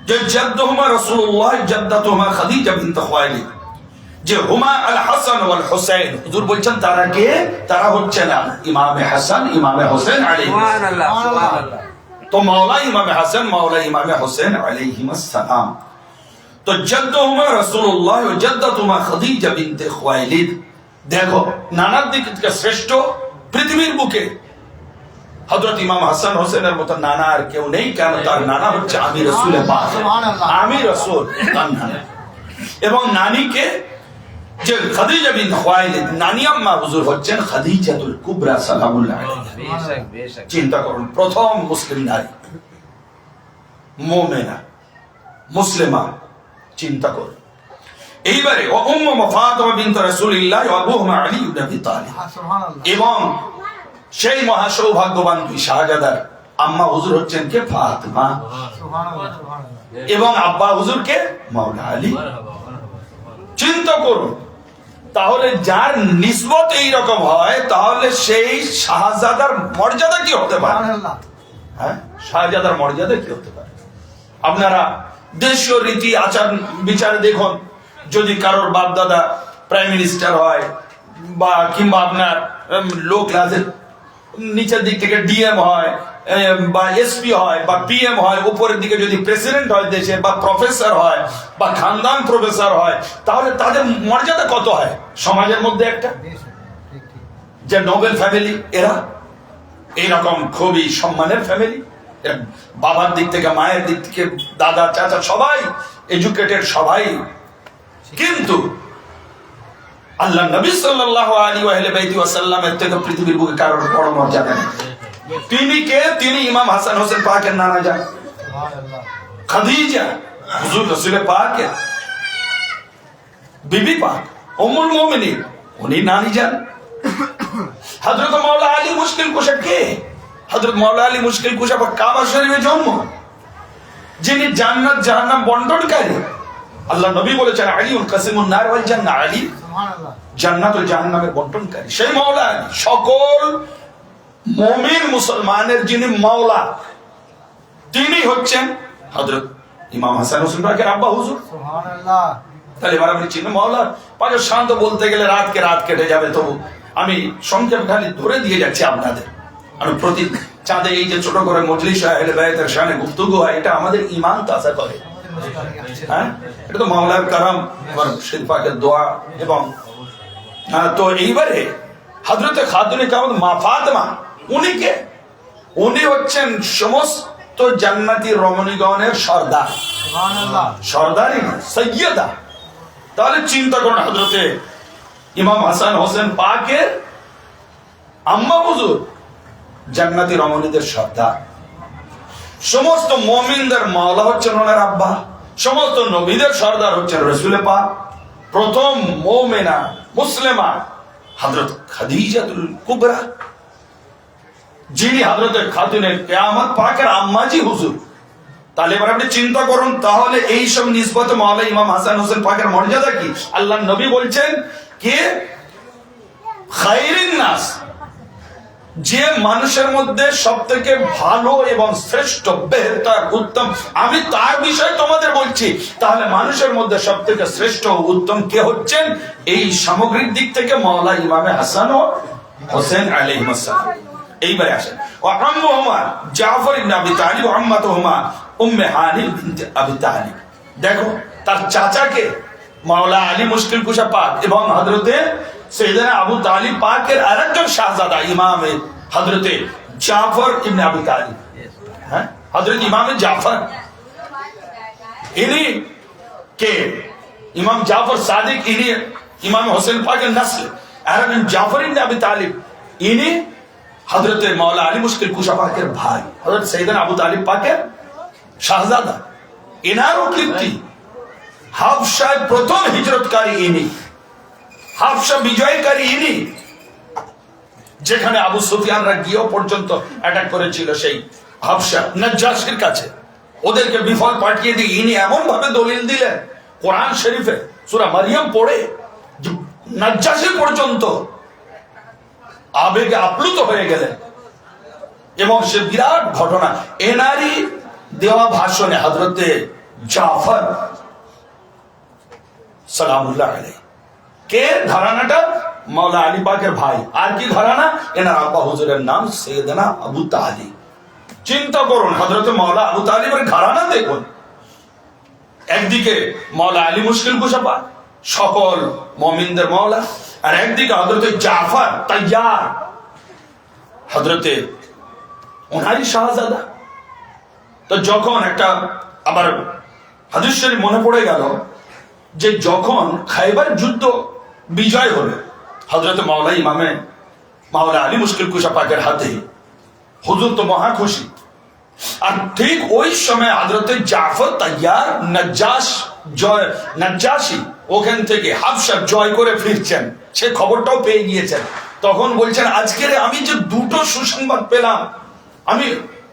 [SPEAKER 1] যে জাদ্দুহুমা রাসূলুল্লাহ জাদ্দাতুহুমা খাদিজা বিনত খুয়াইলিদ, যে হুমা আল হাসান ওয়াল হুসাইন, হুজুর বলছেন তারা কে? তারা হচ্ছেন ইমামে হাসান ইমামে হোসেন আলাইহিস সুবহানাল্লাহ সুবহানাল্লাহ। তো মাওলা ইমামে হাসান মাওলা ইমামে হোসেন আলাইহিস সালাম, তো জাদ্দুহুমা রাসূলুল্লাহ ওয়া জাদ্দাতুহুমা খাদিজা বিনত খুয়াইলিদ। দেখো, নানার দিক থেকে শ্রেষ্ঠ পৃথিবীর বুকে হযরত ইমাম হাসান হোসেনের মতো নানা আর কেউ নেই, কেন তার নানা হচ্ছে আমি রাসূলের পাক, আমি রাসূল তার নানা। এবং নানিকে যে খাদিজা বিনত খুয়াইলিদ, নানি আম্মা হুজুর হচ্ছেন খাদিজাতুল কুবরা সালামুল্লাহ আলাইহা। চিন্তা করুন, প্রথম মুসলিম নারী, মুমিনা, মুসলিমা, চিন্তা করুন। এইবারে উম্মু ফাতিমা বিনত রাসূলিল্লাহ ওয়া আবুহুমা আলী ইবনে আবি তালিব, এবং সেই মহা সৌভাগ্যবান দুই শাহজাদার আম্মা হুজুর হচ্ছেন কে? ফাতিমা, এবং আব্বা হুজুর কে? মাওলা আলী। চিন্তা করুন, তাহলে যার নিসবত এই রকম হয় তাহলে সেই শাহজাদার মর্যাদা কি হতে পারে? হ্যাঁ, শাহজাদার মর্যাদা কি হতে পারে? আপনারা দেশীয় রীতি আচার বিচারে দেখুন, যদি কারোর বাপ দাদা প্রাইম মিনিস্টার হয় বা কিংবা আপনার লো ক্লাসের নিচের দিক থেকে ডিএম হয় বা এসপি হয় বা পিএম হয়, উপরের দিকে যদি প্রেসিডেন্ট হয় দেশে, বা প্রফেসর হয় বা খানদান প্রফেসর হয়, তাহলে তাদের মর্যাদা কত হয় সমাজের মধ্যে? একটা যে নোবেল ফ্যামিলি, এরা এইরকম খুবই সম্মানের ফ্যামিলি, বাবার দিক থেকে মায়ের দিক থেকে দাদা চাচা সবাই এডুকেটেড, সবাই। কিন্তু আল্লাহ নবী সাল্লাল্লাহু আলাইহি ওয়া সাল্লামের থেকে পৃথিবীর বুকে কারোর বড় মর্যাদা নেই। তিনি কে? তিনি ইমাম হাসান হোসেন পাকের নানা যান, খাদিজা হুজুর রাসূলের পাকের বিবি পাক উম্মুল মুমিনিন, উনি নানি যান। হযরত মাওলা আলী মুশকিল কুশা কে? হযরত মাওলা আলী মুশকিল কুশা বা কাবা শরীফে জন্ম, যিনি জান্নাত জাহান্নাম বন্টনকারী। আল্লাহ নবী বলেছেন আলীউল কাসিমুন নার ওয়াল জান্নাহ, আলী জান্নাত ও জাহান্নামের বন্টনকারী। সেই মাওলা আলী সকল মুমিন মুসলমানের যিনি মাওলা তিনি হচ্ছেন হযরত ইমাম হাসান হোসেন পাকের আব্বা হুজুর। সুবহানাল্লাহ। তাহলে এবার আপনি চিনেন মাওলা পাকে শান্ত বলতে গেলে রাত কেটে যাবে, তবু আমি সংক্ষেপ খালি ধরে দিয়ে যাচ্ছি আপনাদের। আমি প্রতি চাঁদে এই যে ছোট করে মজলিস হয়, আহলে বাইতের শানে গুফতগু হয়, এটা আমাদের ঈমান তাজা করে। হ্যাঁ, এটা তো মাওলার কারাম, মুর্শিদ পাকের দোয়া। এবং তো এইবারে হযরতে খাতুনে কাওয়াত মা ফাতেমা উনি হচ্ছেন সমস্ত জান্নাতি রমণীগণের সর্দার। সুবহানাল্লাহ। সর্দারই না, সৈয়দা। তাহলে চিন্তা করুন, হযরতে ইমাম হাসান হোসেন পাকের আম্মা হুজুর জান্নাতি রমণীদের সর্দার, সমস্ত মুমিনদের মাওলা হচ্ছেন ওনার আব্বা, সমস্ত নবীদের সর্দার হচ্ছেন রাসূল পাক। প্রথম মুমিনা মুসলিমা হযরত খাদিজাতুল কুবরা, যিনি হযরতে খাতুনে কিয়ামত পাকের আম্মাজি হুজুর। তাহলে এবার আপনি চিন্তা করুন, তাহলে এই সব নিসবত মাওলা ইমাম হাসান হোসেন পাকের মর্যাদা কি? আল্লাহর নবী বলছেন কে খায়রুন নাস, যে মানুষের মধ্যে সবথেকে ভালো এবং শ্রেষ্ঠ, বেহতর, উত্তম, আমি তার বিষয়ে তোমাদের বলছি। তাহলে মানুষের মধ্যে সবথেকে শ্রেষ্ঠ ও উত্তম কে হচ্ছেন? এই সামগ্রিক দিক থেকে মাওলা ইমামে হাসান ও হোসেন আলাইহিস সালাম। এইবারে আসেন, ওয়া আম্মুহুমা জাফর ইবনে আবি তালিব ওয়া আম্মাতুহুমা উম্মে হানি বিনতে আবি তালিব। দেখো, তার চাচাকে মাওলা আলী মুশকিল কুশা পাক এবং হযরতে সৈয়দনা আবু তালিব পাকের আরেকজন শাহজাদা ইমামে হযরতে জাফর ইবনে আবি তালিব, হ্যাঁ, হযরত ইমামে জাফর, ইনি কে? ইমাম জাফর সাদিক, ইনি ইমাম হোসেন পাকের নসল। আর জাফর ইবনে আবি তালিব ইনি হযরতে মাওলা আলী মুশকিল কুশা পাকের ভাই, হযরত সৈয়দনা আবু তালিব পাকের শাহজাদা। এনারও কীর্তি, হাবশায় প্রথম হিজরতকারী ইনি, হাবশা বিজয়কারী ইনি, যেখানে আবু সুফিয়ানরা গিয়েও পর্যন্ত অ্যাটাক করেছিল সেই হাবশা নাজ্জাশীর কাছে, ওদেরকে বিফল পাঠিয়ে দিয়ে ইনি এমন ভাবে দলিল দিলেন কোরআন শরীফে সূরা মারিয়াম পড়ে, নাজ্জাশী পর্যন্ত আবেগে আপ্লুত হয়ে গেলেন। এবং সে বিরাট ঘটনা, এনারই দেওয়া ভাষণে হযরতে জাফর সালামুল্লাহ আলাইহি, কে ঘরানাটা? মাওলা আলী পাকের ভাই। আর কি ঘরানা? এনার আব্বা হুজুরের নাম সৈয়দনা আবু তালিব। চিন্তা করুন, হযরতে মাওলা আবু তালিবের ঘরানা দেখুন। একদিকে মাওলা আলী মুশকিল কুশা পাক, সকল মুমিনদের মাওলা, আর একদিকে হযরতে জাফর তাইয়ার, হযরতে ওনারই শাহজাদা। তো যখন একটা আবার হাদিস শরীফ মনে পড়ে গেল যে যখন খাইবার যুদ্ধ বিজয় হলো হযরত মাওলা আলী মুশকিল কুশা পাকের হাতে, হুজুর তো মহা খুশি। আর ঠিক ওই সময় হযরতে জাফর তাইয়ার নাজ্জাশী ওখান থেকে হাবশা জয় করে ফিরছেন, সে খবরটাও পেয়ে গিয়েছেন। তখন বলছেন, আজকের আমি যে দুটো সুসংবাদ পেলাম, আমি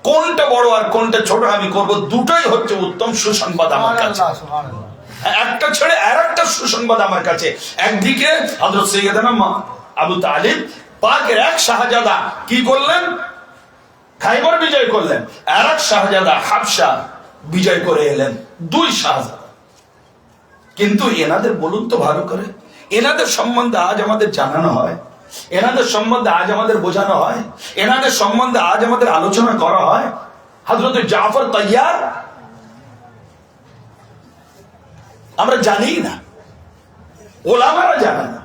[SPEAKER 1] কোনটা বড় আর কোনটা ছোট আমি করব, দুটোই হচ্ছে উত্তম সুসংবাদ আমার কাছে। একটা ছেড়ে আর একটা সুসংবাদ আমার কাছে। একদিকে হযরত সৈয়দনা আবু তালিব পাকের এক শাহজাদা কি করলেন? খাইবার বিজয় করলেন। আর এক শাহজাদা হাবশা বিজয় করে এলেন। দুই শাহজাদা। কিন্তু এনাদের বলুন তো ভালো করে, এনাদের সম্বন্ধে আজ আমাদের জানানো হয়, এনাদের সম্বন্ধে আজ আমাদের বোঝানো হয়, এনাদের সম্বন্ধে আজ আমাদের আলোচনা করা হয়। হযরত জাফর তাইয়ার আমরা জানি না, ওলামারা জানে না,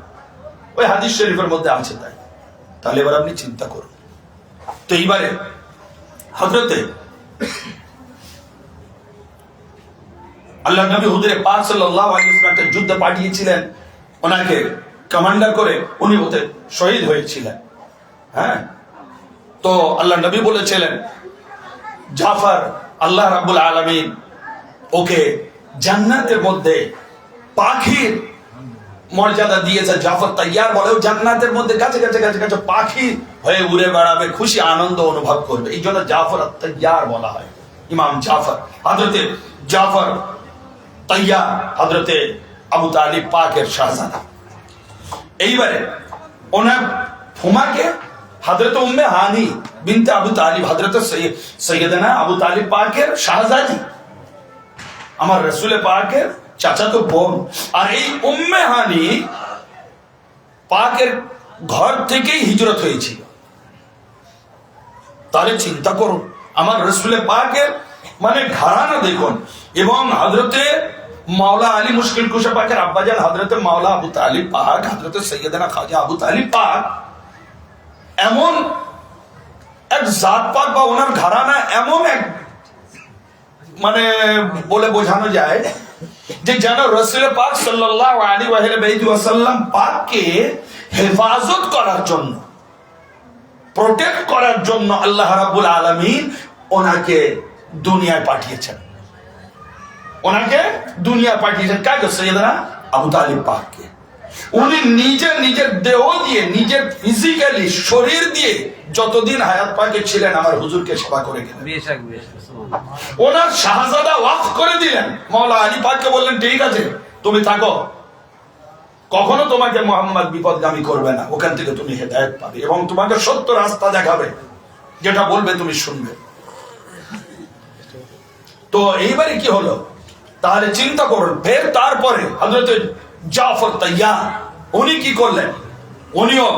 [SPEAKER 1] ওই হাদিস শরীফের মধ্যে আছে তাই। তাহলে এবার আপনি চিন্তা করুন। তো এইবারে হযরতে আল্লাহ নবী হুজুরে পাক সাল্লাল্লাহু আলাইহি ওয়াসাল্লাম একটা যুদ্ধে পাঠিয়েছিলেন, ওনাকে কমান্ডার করে উনি ওতে শহীদ হয়েছিলেন। হ্যাঁ, তো আল্লাহ নবী বলেছিলেন জাফর, আল্লাহ রাব্বুল আলামিন ওকে জান্নাতের মধ্যে পাখির মর্যাদা দিয়েছে। জাফর তাইয়ার বলেও জান্নাতের মধ্যে কাছে কাছে কাছে কাছে পাখি হয়ে উড়ে বেড়াবে, খুশি আনন্দ অনুভব করবে। এই জন্য জাফর তাইয়ার বলা হয়। ইমাম জাফর, হযরতে জাফর তাইয়ার হযরতে আবু তালিব পাকের শাহজাদা। এইবারে ওনার ফুমাকে হযরত উম্মে হানি বিনতে আবু তালিব, হযরত সৈয়দনা আবু তালিব পাকের শাহজাদি, আমার রাসূল পাকের চাচাতো বোন। আর এই উম্মে হানি পাকের ঘর থেকেই হিজরত হয়েছিল। তাহলে চিন্তা করুন, আমার রাসূল পাকের মানে ঘরানা দেখুন। এবং হযরতে মাওলা আলী মুশকিল কুশা পাকের আব্বাজান হযরতে মাওলা আবু তালিব পাক, হযরতে সৈয়দনা খাজা আবু তালিব পাক এমন এক জাত পাক বা ওনার ঘরানা এমন এক মানে বলে বোঝানো যায় যে যেন রাসূল পাক সাল্লাল্লাহু আলাইহি ওয়াসাল্লাম পাককে হেফাজত করার জন্য, প্রোটেক্ট করার জন্য আল্লাহ রাব্বুল আলামিন ওনাকে দুনিয়ায় পাঠিয়েছেন। ওনাকে দুনিয়া পাঠিয়েছেন কাকে? সৈয়দনা আবু তালিব পাককে। উনি নিজের দেহ দিয়ে, নিজের ফিজিক্যালি শরীর দিয়ে যতদিন হায়াত পাকে ছিলেন আমার হুজুরকে সেবা করে গেলেন। ওনার শাহজাদা ওয়াকফ করে দিলেন। মাওলা আলী পাককে বললেন ঠিক আছে তুমি থাকো, কখনো তোমাকে মুহাম্মদ বিপদগামী করবে না, ওখান থেকে তুমি হেদায়েত পাবে এবং তোমাকে সত্য রাস্তা দেখাবে, যেটা বলবে তুমি শুনবে। তো এইবারে কি হলো তাহলে চিন্তা করুন। ফের তারপরে হযরত জাফর তাইয়ার উনি কি করলেন? উনিও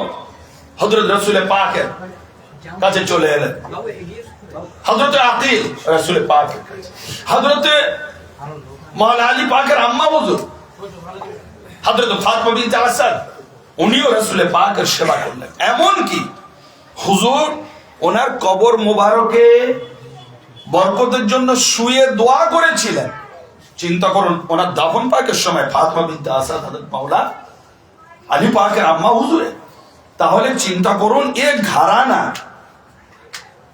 [SPEAKER 1] হযরত রাসূল পাকের কাছে চলে এলেন। হযরত আকিল রাসূল পাকের কাছে, হযরত মাওলানা আলী পাকের আম্মা হুজুর হযরত ফাতিমা বিনতে আসাদ উনিও রাসূল পাকের সেবা করলেন। এমন কি হুজুর ওনার কবর মোবারকে বরকতের জন্য শুয়ে দোয়া করেছিলেন। চিন্তা করুন, ওনার দাফন পাকের সময় ফাতিমা বিনতে আসাদ হযরত মাওলা আলী পাকের আম্মা হুজুরে। তাহলে চিন্তা করুন, এ ঘরানা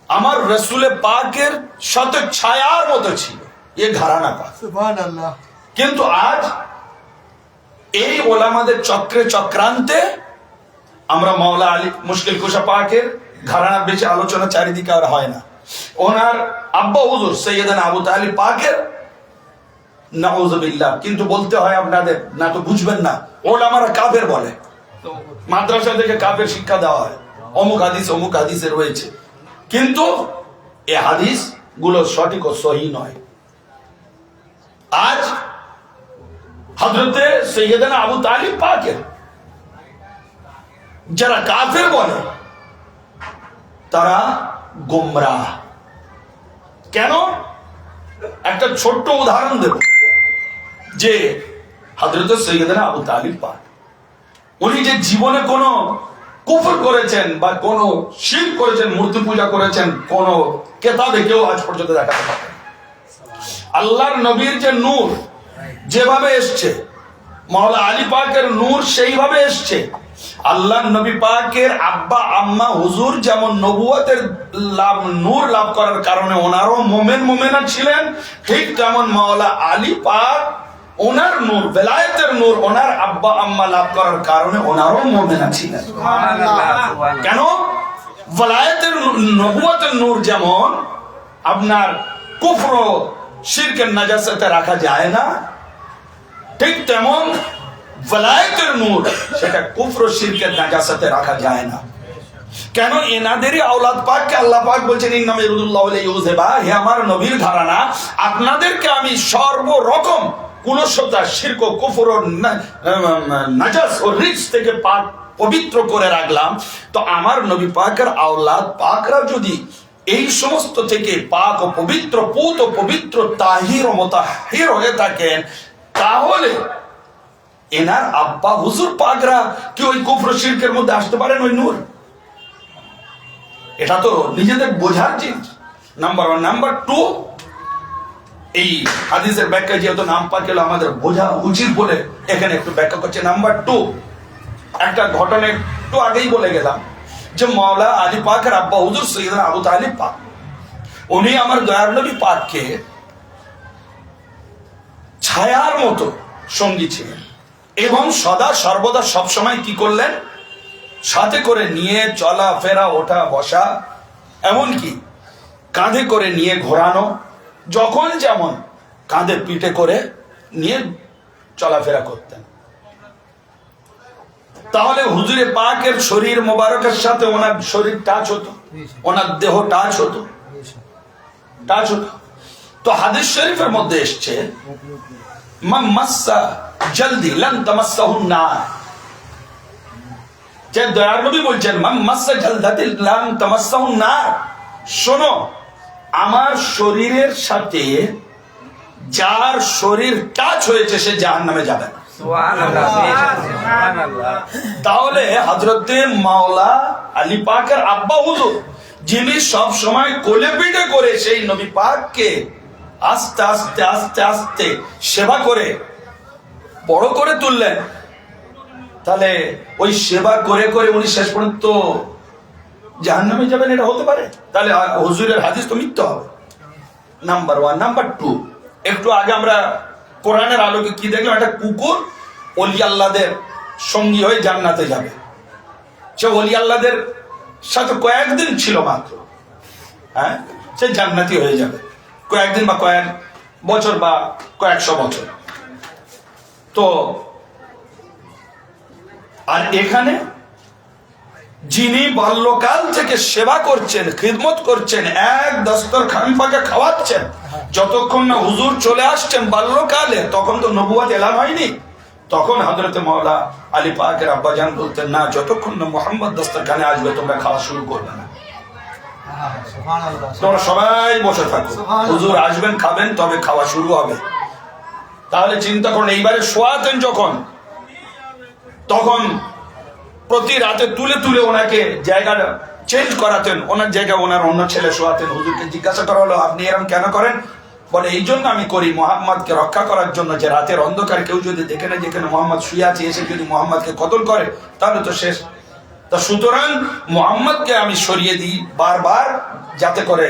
[SPEAKER 1] আমার রাসূল পাকের সাথে ছায়ার মতো ছিল, এ ঘরানা পাক। সুবহানাল্লাহ। কিন্তু আজ এই ওলামাদের চক্রে চক্রান্তে আমরা মাওলা আলী মুশকিল কুশা পাকের ঘরানার বেশি আলোচনা চারিদিকে আর হয় না। ওনার আব্বা হুজুর সৈয়দনা আবু তালিব পাকের নাউযুবিল্লাহ, কিন্তু বলতে হয় আপনাদের, না তো বুঝবেন না, ওলামারা কাফের বলে, মাদ্রাসা থেকে কাফের শিক্ষা দেওয়া হয়, অমুক হাদিসে রয়েছে, কিন্তু এই হাদিস গুলো সঠিক ও সহি নয়। আজ হযরতে সৈয়দনা আবু তালিব পাকের যারা কাফের বলে তারা গোমরাহ। কেন? একটা ছোট্ট উদাহরণ দেব যে হযরত সৈয়দনা আবু তালিব পাক উনি যে জীবনে কোনো কুফর করেছেন বা কোনো শিরক করেছেন, মূর্তি পূজা করেছেন, কোন কিতাবে কেউ আজ পর্যন্ত দেখাতে পারে না। আল্লাহর নবীর যে নূর যেভাবে এসছে, মাওলা আলী পাকের নূর সেইভাবে এসছে। আল্লাহর নবী পাকের আব্বা আম্মা হুজুর যেমন নবুয়তের নূর লাভ করার কারণে ওনারও মোমেনা ছিলেন, ঠিক তেমন মাওলা আলী পাক ওনার নূর, বেলায়েতের নূর ওনার আব্বা আম্মা লাভ করার কারণে ওনারও মোমেনা ছিলেন। কেন? বেলায়েতের নবুয়তের নূর যেমন আপনার কুফর শিরকের নাজাসাতে রাখা যায় না, ঠিক তেমন বেলায়েতের নূর সেটা কুফর শিরকের নাজাসাতে রাখা যায় না। কেন? এনাদেরই আওলাদ পাককে আল্লাহ পাক বলছেন ইন্নামা ইউরিদুল্লাহু লিইউযহিবা, হে আমার নবীর ধারণা, আপনাদেরকে আমি সর্বরকম কুলসতা, শিরক, কুফর, নাজাস ও রিজস থেকে পাক পবিত্র করে রাখলাম। তো আমার নবী পাকের আওলাদ পাকরা যদি এই সমস্ত থেকে পাক ও পবিত্র, পুত ও পবিত্র, তাহির ও মুতাহহির হয়ে থাকেন, তাহলে এনার আব্বা হুজুর পাকরা কি ওই কুফর শিরকের মধ্যে আসতে পারেন? ওই নূর, এটা তো নিজেদের বোঝার জিনিস। নাম্বার 1। নাম্বার 2, এই হাদিসের ব্যাখ্যা যেহেতু নাম পাক এলো আমাদের বোঝা উচিত বলে এখানে একটু ব্যাখ্যা করছে। নাম্বার 2, একটা ঘটনা একটু আগেই বলে গেলাম যে মাওলা আলী পাকের আব্বা হুজুর সৈয়দনা আবু তালিব পাক উনি আমার দয়ার নবী পাককে ছায়ার মতো সঙ্গী ছিলেন এবং সদা সর্বদা সবসময় কি করলেন? সাথে করে নিয়ে চলা ফেরা, ওঠা বসা, এমনকি কাঁধে করে নিয়ে ঘোরানো, যখন যেমন কাঁধে পিঠে করে নিয়ে চলাফেরা করতেন। তাহলে হুজুরে পাকের শরীর মোবারকের সাথে ওনার শরীর টাচ হতো, ওনার দেহ টাচ হতো। তো হাদিস শরীফের মধ্যে এসছে মান মাসসা জলদি লান তামাসসাহুন নার, যে দয়ার নবী বলছেন মান মাসসা জলদাতি লান তামাসসাহুন নার, শোনো আমার শরীরের সাথে যার শরীর টাচ হয়েছে সে জাহান্নামে যাবে না। তাহলে হযরতে মাওলা আলী পাকের আব্বা হুজুর, যিনি সব সময় কোলে পিঠে করে সেই নবী পাককে আস্তে আস্তে আস্তে আস্তে সেবা করে বড় করে তুললেন, তাহলে ওই সেবা করে করে উনি শেষ পর্যন্ত জাহান্নামে যাবেন, এটা হতে পারে? তাহলে হুজুরের হাদিস তো মিথ্যা হবে, নাম্বার 1। নাম্বার 2, একটু আগে আমরা কোরআনের আলোকে কি দেখলাম? একটা কুকুর ওলি আল্লাহদের সঙ্গী হয়ে জান্নাতে যাবে। সে ওলি আল্লাহদের সাথে কয়েকদিন ছিল মাত্র, হ্যাঁ, সে জান্নাতি হয়ে যাবে কয়েকদিন বা কয়েক বছর বা কয়েকশো বছর। তো আর এখানে যিনি বাল্যকাল থেকে সেবা করছেন, খিদমত করছেন, এক দস্তরখান পাকে খাওয়াচ্ছেন, যতক্ষণ না হুজুর চলে আসছেন বাল্যকালে, তখন তো নবুয়ত এলান হয়নি। তখন হযরতে মাওলা আলী পাকের আব্বাজান বলতেন, না, যতক্ষণ না মুহাম্মদ দস্তরখানে আসবে তোমরা খাওয়া শুরু করবে না, তোমরা সবাই বসে থাকো, হুজুর আসবেন, খাবেন, তবে খাওয়া শুরু হবে। তাহলে চিন্তা করুন, এইবারে শোয়াতেন যখন, তখন প্রতি রাতে তুলে তুলে ওনাকে জায়গাটা চেঞ্জ করাতেন, ওনার জায়গায় ওনার অন্য ছেলে শোয়াতেন। হুজুরকে জিজ্ঞাসা করা হলো, আপনি এরকম কেন করেন? বলে, এই জন্য আমি করি মুহাম্মদকে রক্ষা করার জন্য, যে রাতের অন্ধকার কেউ যদি দেখে না যেখানে মুহাম্মদ শুয়ে আছে, এসে যদি মুহাম্মদকে কতল করে তাহলে তো শেষ। তা সুতরাং মুহাম্মদকে আমি সরিয়ে দিই বারবার, যাতে করে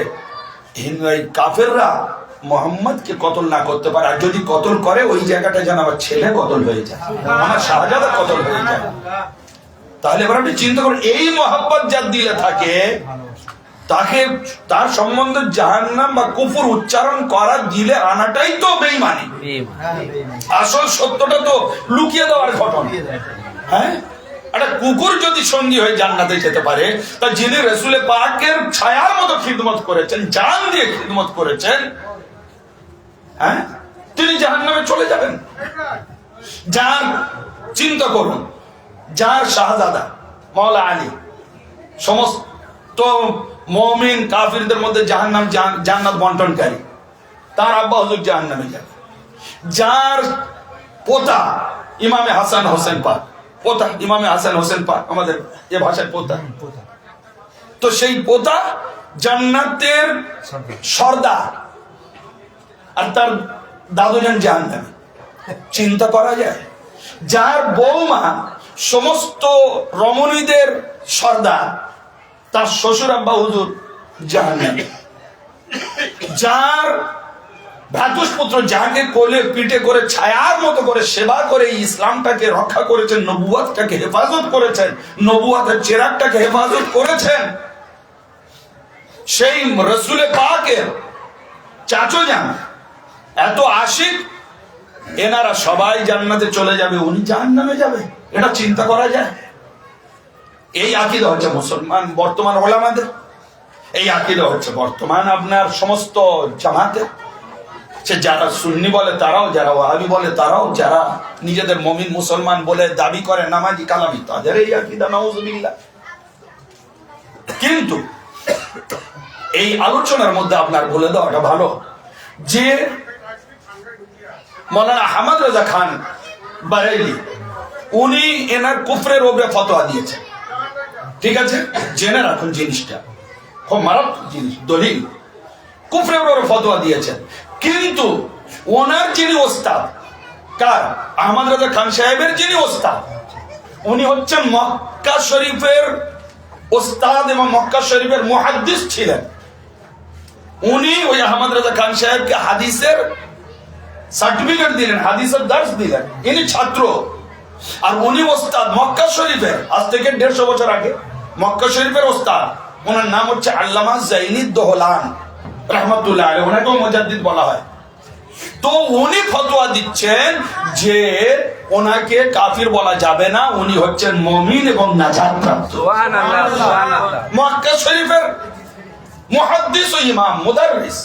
[SPEAKER 1] কাফেররা মুহাম্মদকে কতল না করতে পারে, আর যদি কতল করে ওই জায়গাটা যেন আমার ছেলে কতল হয়ে যায়, আমার শাহজাদা কতল হয়ে যায়। তাহলে এবার আপনি চিন্তা করুন, এই মহব্বত যার দিলে থাকে, তাকে তার সম্বন্ধে জাহান্নাম বা কুফর উচ্চারণ করা দিলে আনাটাই তো বেঈমানি। আসল সত্যটা তো লুকিয়ে দেওয়ার ঘটনা। হ্যাঁ, একটা কুকুর যদি সঙ্গী হয়ে জান্নাতে যেতে পারে, তা যিনি রাসূলে পাকের ছায়ার মতো খিদমত করেছেন, জান দিয়ে খিদমত করেছেন, হ্যাঁ, তিনি জাহান্নামে চলে যাবেন। যার চিন্তা করুন, যার শাহজাদা মাওলা আলী সমস্ত মুমিন কাফিরদের মধ্যে জাহান্নাম জান্নাত বন্টনকারী, তার আব্বা হুজুর জাহান্নামে যাবে। যার পোতা ইমামে হাসান হোসেন পাক, পোতা ইমামে হাসান হোসেন পাক, আমাদের এ ভাষায় পোতা, তো সেই পোতা জান্নাতের সর্দার, আর তার দাদুজান জাহান্নামে। চিন্তা করা যায়? যার বৌমা সমস্ত রমণীদের সর্দার, তার শ্বশুর আব্বা হুজুর জাহান্নামে। যার ভ্রাতুষ্পুত্র, যাকে কোলে পিঠে করে ছায়ার মতো করে সেবা করে ইসলামটাকে রক্ষা করেছেন, নবুয়তটাকে হেফাজত করেছেন, নবুয়তের চেরাগটাকে হেফাজত করেছেন, সেই রাসূলে পাকের চাচা যান, এত আশিক, এনারা সবাই জান্নাতে চলে যাবে, উনি জাহান্নামে যাবে। এটা চিন্তা করা যায়? এই আকীদা হচ্ছে মুসলমান বর্তমান ওলামাদের, এই আকীদা হচ্ছে বর্তমান আপনার সমস্ত জামাতের। সে যারা সুন্নি বলে তারাও, যারা ওয়াহাবি বলে তারাও, যারা নিজেদের মুমিন মুসলমান বলে দাবি করে, নামাজি কালামি, তাদের এই আকীদা, নাউযুবিল্লাহ। কিন্তু এই আলোচনার মধ্যে আপনার বলে দেওয়াটা ভালো যে মৌলানা আহমদ রাজা খান বারেলি, উনি এনার কুফরের ওপরে ফতোয়া দিয়েছেন। ঠিক আছে, জেনে রাখুন জিনিসটা, খুব মারাত্মক জিনিস, দলিল। কুফরের ওপরে ফতোয়া দিয়েছেন, কিন্তু ওনার যিনি ওস্তাদ, কার? আহমদ রাজা খান সাহেবের যিনি ওস্তাদ, উনি হচ্ছেন মক্কা শরীফের ওস্তাদ এবং মক্কা শরীফের মুহাদ্দিস ছিলেন। উনি ওই আহমদ রাজা খান সাহেবকে হাদিসের সার্টিফিকেট দিলেন, হাদিসের দার্স দিলেন, ইনি ছাত্র আর উনি ওস্তাদ মক্কা শরীফের। আজ থেকে 150 বছর আগে মক্কা শরীফের ওস্তাদ, ওনার নাম হচ্ছে আল্লামা জাইনি দোহলান রাহমাতুল্লাহ আলাইহি, ওনাকেও মুজাদ্দিদ বলা হয়। তো উনি ফতোয়া দিচ্ছেন যে ওনাকে কাফির বলা যাবে না, উনি হচ্ছেন মুমিন এবং নাজাত প্রাপ্ত।
[SPEAKER 2] সুবহানাল্লাহ, সুবহানাল্লাহ।
[SPEAKER 1] মক্কা শরীফের মুহাদ্দিস ও ইমাম, মুদারিস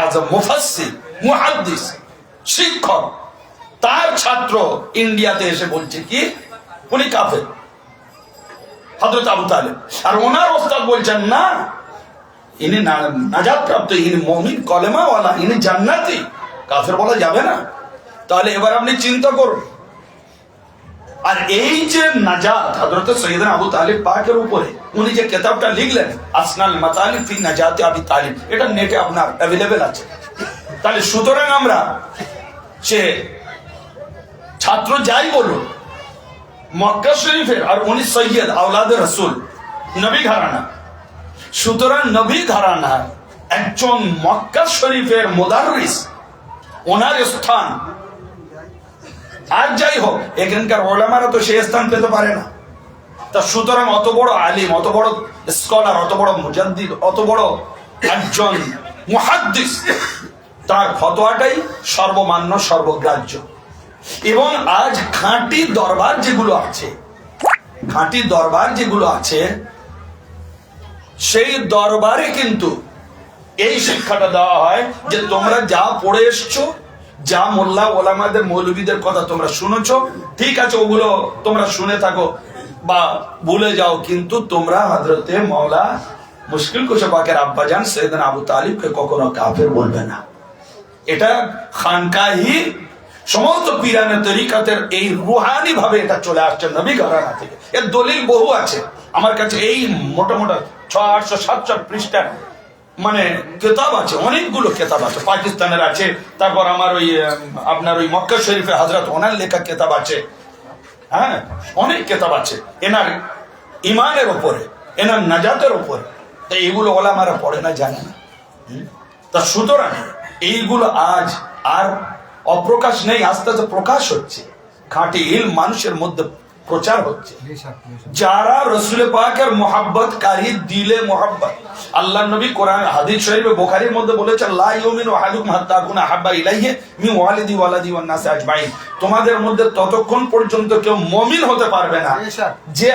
[SPEAKER 1] আযম, মুফাসসির, মুহাদ্দিস, শিক্ষক, তার ছাত্র ইন্ডিয়াতে এসে বলছে কি উনি কাফের, হযরত আবু তালেব। আর ওনার ওস্তাদ বলছেন না, ইনি নাজাত প্রাপ্ত, ইনি মুমিন কলেমাওয়ালা, ইনি জান্নাতি, কাফের বলা যাবে না। তাহলে এবার আপনি চিন্তা করুন। আর এই যে নাজাত হযরত সৈয়দনা আবু তালিব পাকের উপরে উনি যে কিতাবটা লিখলেন আসনাল মাতালিব ফি নাজাতি আবি তালিব, এটা নেটে আপনার অ্যাভেলেবেল আছে। তাহলে সুতরাং আমরা সে ছাত্র যাই বলুন, মক্কা শরীফের, আর উনি সৈয়দ আওলাদে রাসূল, নবী ঘরানা, সুতরাং নবী ঘরানার একজন মক্কা শরীফের মুদাররিস, ওনার স্থান, আর যাই হোক এখানকার ওলামারা তো সেই স্থান পেতে পারে না। তা সুতরাং অত বড় আলিম, অত বড় স্কলার, অত বড় মুজাদ্দিদ, অত বড় একজন মুহাদ্দিস, তার ফতোয়াটাই সর্বমান্য, সর্বগ্রাহ্য। এবং আজ খাঁটি দরবার যেগুলো আছে, খাঁটি দরবার যেগুলো আছে, সেই দরবারে কিন্তু এই শিক্ষাটা দেওয়া হয় যে তোমরা যা পড়ে এসছো, যা মোল্লা ওলামাদের মৌলবীদের কথা তোমরা শুনেছো, ঠিক আছে, ওগুলো তোমরা শুনে থাকো বা ভুলে যাও, কিন্তু তোমরা হযরতে মাওলা মুশকিল কুশা পাকের আব্বাজান সৈয়দনা আবু তালিবকে কখনো কাফের বলবে না। এটা খানকাহি সমস্ত পীরানে তরিকাতের এই রুহানি ভাবে এটা চলে আসছে নবী ঘরানা থেকে। এর দলিল বহু আছে আমার কাছে, এই মোটা মোটা 600-700 পৃষ্ঠা মানে কিতাব আছে, অনেকগুলো কিতাব আছে, পাকিস্তানের আছে, তারপর আমার ওই আপনার ওই মক্কা শরীফে হযরত ওনার লেখা কিতাব আছে, হ্যাঁ অনেক কিতাব আছে এনার ইমানের উপরে, এনার নাজাতের উপরে। তাই এইগুলো ওলামারা পড়ে না, জানে না। তা সুতরাং এইগুলো আজ আর অপ্রকাশ নেই, আস্তে আস্তে প্রকাশ হচ্ছে, খাঁটি ইলম মানুষের মধ্যে প্রচার হচ্ছে। যারা রাসূল পাকের মোহাব্বত কারী, দিলে মোহাব্বত, আল্লাহ নবী কোরআন হাদিস শরীফে বুখারীর মধ্যে বলেছেন লা ইউমিনু আহাদুকুম হাত্তা আকুনা আহাব্বা ইলাইহি মিন ওয়ালিদি ওয়ালাদি ওয়ান নাসি আজমাইন, তোমাদের মধ্যে ততক্ষণ পর্যন্ত কেউ মুমিন হতে পারবে না যে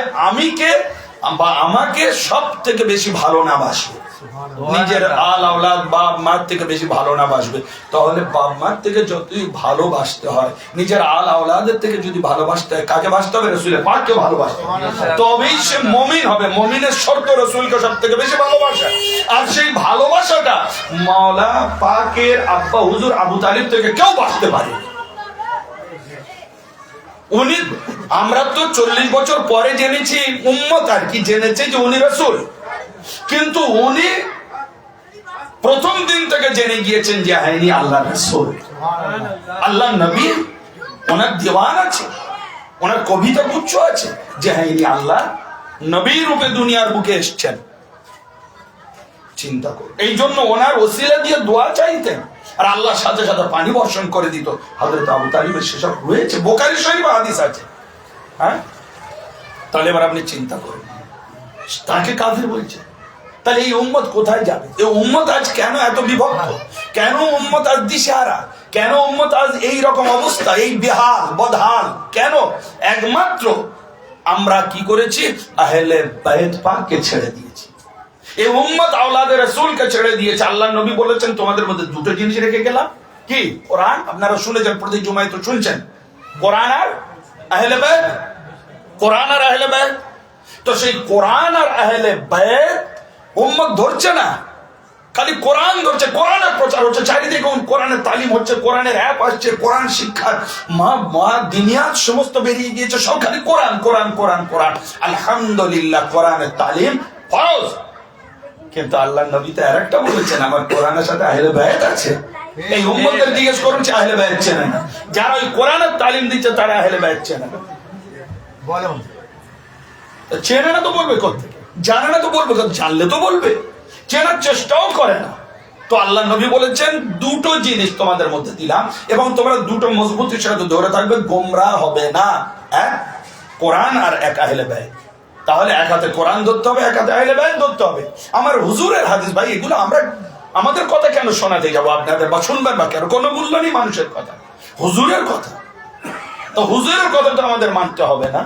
[SPEAKER 1] আমাকে সব থেকে বেশি ভালো না বাসবে, নিজের আল আওলাদ বাপ মার থেকে বেশি ভালো না বাসবে। তাহলে বাপ মার থেকে যতই ভালোবাসতে হয়, নিজের আল আওলাদের থেকে যদি ভালোবাসতে হয়, কাকে বাসতে হবে? রাসূলের পাককে ভালোবাসতে হবে, তবেই সে মুমিন হবে। মুমিনের শর্ত রাসূলকে সব থেকে বেশি ভালোবাসা। আর সেই ভালোবাসাটা মাওলা পাকের আব্বা হুজুর আবু তালিব থেকে কেউ বাসতে পারে। উনি, আমরা তো 40 বছর পরে জেনেছি, উম্মত আর কি জেনেছে যে উনি রাসূল, কিন্তু উনি প্রথম দিন থেকে জেনে গিয়েছেন যে ইনি আল্লাহর রাসূল, আল্লাহর নবী। ওনার দিওয়ান আছে, ওনার কবিতা গুচ্ছ আছে যে ইনি আল্লাহ নবী রূপে দুনিয়ার বুকে এসেছেন। চিন্তা করুন, এই জন্য ওনার ওসিলা দিয়ে দোয়া চাইতেন, আর আল্লাহর সাথে সাথে পানি বর্ষণ করে দিত। হযরত আবু তালিবের সেসব রয়েছে, বুখারী শরীফে হাদিস আছে। হ্যাঁ, তাহলে এবার আপনি চিন্তা করুন, তাকে কাফির বলছে। তাহলে এই উম্মত কোথায় যাবে? এই উম্মত আজ কেন এত বিভক্ত? কেন উম্মত আজ দিশেহারা? কেন উম্মত আজ এই রকম অবস্থা, এই বেহাল বদহাল কেন? একমাত্র আমরা কি করেছি? আহলে বাইত পাককে ছেড়ে দিয়েছি। এই উম্মত আওলাদে রাসূলকে ছেড়ে দিয়েছে। আল্লাহর নবী বলেছেন তোমাদের মধ্যে দুটো জিনিস রেখে গেলাম, কি? কোরআন, আপনারা শুনেছেন, প্রতি জুমায় তো শুনছেন, কোরআন আর আহলে বাইত, কোরআন আর আহলে বাইত। তো সেই কোরআন আর আহলে বাইত উম্মত ধরছে না, খালি কোরআন ধরছে, কোরআনের প্রচার হচ্ছে চারিদিকে, কোরআনের তালিম হচ্ছে, কোরআনের অ্যাপ আসছে, কোরআন শিক্ষার দিনিয়াত সমস্ত বেরিয়ে গিয়েছে, সব খালি কোরআন কোরআন কোরআন কোরআন। আলহামদুলিল্লাহ, কোরআনের তালিম ফরজ, কিন্তু আল্লাহর নবী তো আরেকটা বলেছেন, আমার কোরআনের সাথে আহলে বাইত আছে। এই উম্মতদের জিজ্ঞেস করুন যে আহলে বাইত চেনে না? যারা ওই কোরআনের তালিম দিচ্ছে তারা আহলে বাইত চেনে না। বলুন, চেনে না তো বলবে কোথা? জানে না তো বলবে কোথা? জানলে তো বলবে। চেনার চেষ্টাও করে না। তো আল্লাহ নবী বলেছেন দুটো জিনিস তোমাদের মধ্যে দিলাম, এবং তোমরা দুটো মজবুতির সাথে ধরে থাকবে, গোমরাহ হবে না। এক কোরআন আর এক আহলে বাইত। তাহলে এক হাতে কোরআন ধরতে হবে, এক হাতে আহলে বাইত ধরতে হবে। আমার হুজুরের হাদিস, ভাই এগুলো আমরা আমাদের কথা কেন শোনাতে যাবো আপনাদের, বা শুনবেন বা কেন? কোনো মূল্য নেই মানুষের কথা, হুজুরের কথা। তো হুজুরের কথা তো আমাদের মানতে হবে না?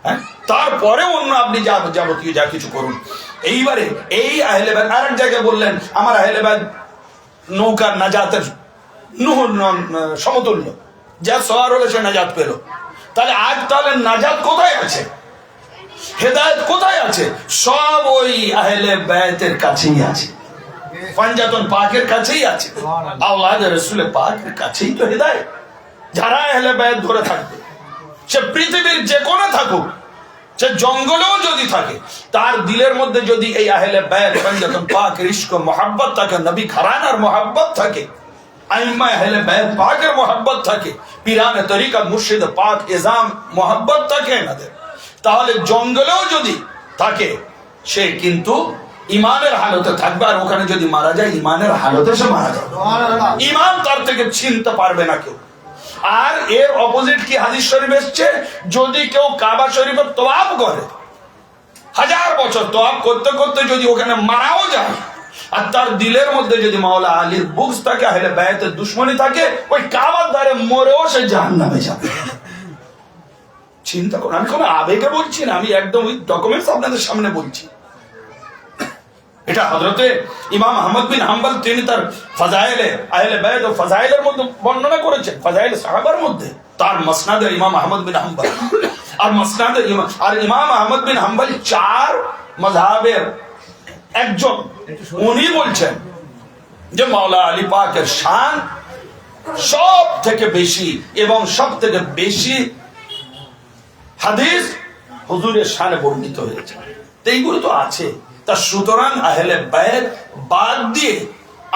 [SPEAKER 1] হ্যাঁ, তারপরে অন্য আপনি যাবতীয় যা কিছু করুন। এইবারে এই আহলে বাইত আর এক জায়গায় বললেন আমার আহলে বাইত নৌকার নাজাতের সমতুল্য, যা সওয়ার হলে সে নাজাত পেল। তাহলে আজ তাহলে নাজাত কোথায় আছে, হেদায়েত কোথায় আছে? সব ওই আহলে বাইতের কাছেই আছে, পাঞ্জাতন পাকের কাছেই আছে, আওলাদে রাসূলের পাকের কাছেই তো হেদায়েত। যারা আহলে বাইত ধরে থাকবে, সে পৃথিবীর যে কোণে থাকুক, সে জঙ্গলেও যদি থাকে, তার দিলের মধ্যে যদি এই আহলে বাইত পাঞ্জাতন পাকের ইশক ও মুহাব্বত থাকে, নবী ঘরানার মুহাব্বত থাকে, আইম্মা আহলে বাইত পাকের মুহাব্বত থাকে, পীরানে তরিকত মুর্শিদ পাক ইজাম মুহাব্বত থাকে এনাদের, তাহলে জঙ্গলেও যদি থাকে সে কিন্তু ইমানের হালতে থাকবে। আর ওখানে যদি মারা যায় ইমানের হালতে সে মারা যাবে, ইমান তার থেকে ছিনতে পারবে না কেউ। আর এর অপোজিট কি হাদিস শরীফ এসছে, যদি কেউ কাবা শরীফের তওয়াফ করে, 1000 বছর তওয়াফ করতে করতে যদি ওখানে মারাও যায়, আর তার দিলের মধ্যে যদি মাওলা আলীর বুগজ থাকে, আহলে বাইতের দুশমনী থাকে, ওই কাবার ধারে মরেও সে জাহান্নামে যাবে। চিন্তা করুন, আমি কোনো আবেগে বলছি না, আমি একদম ওই ডকুমেন্টস আপনাদের সামনে বলছি। এটা হযরতে ইমাম আহমদ বিন হাম্বল তিনি তার ফাজাইলে আহলে বাইত ও ফাজাইলের মধ্যে বর্ণনা করেছেন, ফাজাইলে সাহাবার মধ্যে তার মাসনাদে ইমাম আহমদ বিন হাম্বল। আর মাসনাদে ইমাম আহমদ বিন হাম্বল 4 মাযহাবের একজন, উনি বলছেন যে মাওলা আলী পাকের শান সব থেকে বেশি, এবং সব থেকে বেশি হাদিস হুজুরের শানে বর্ণিত হয়েছে। এইগুলো তো আছে। তা সুতরাং আহলে বাইত বাদ দিয়ে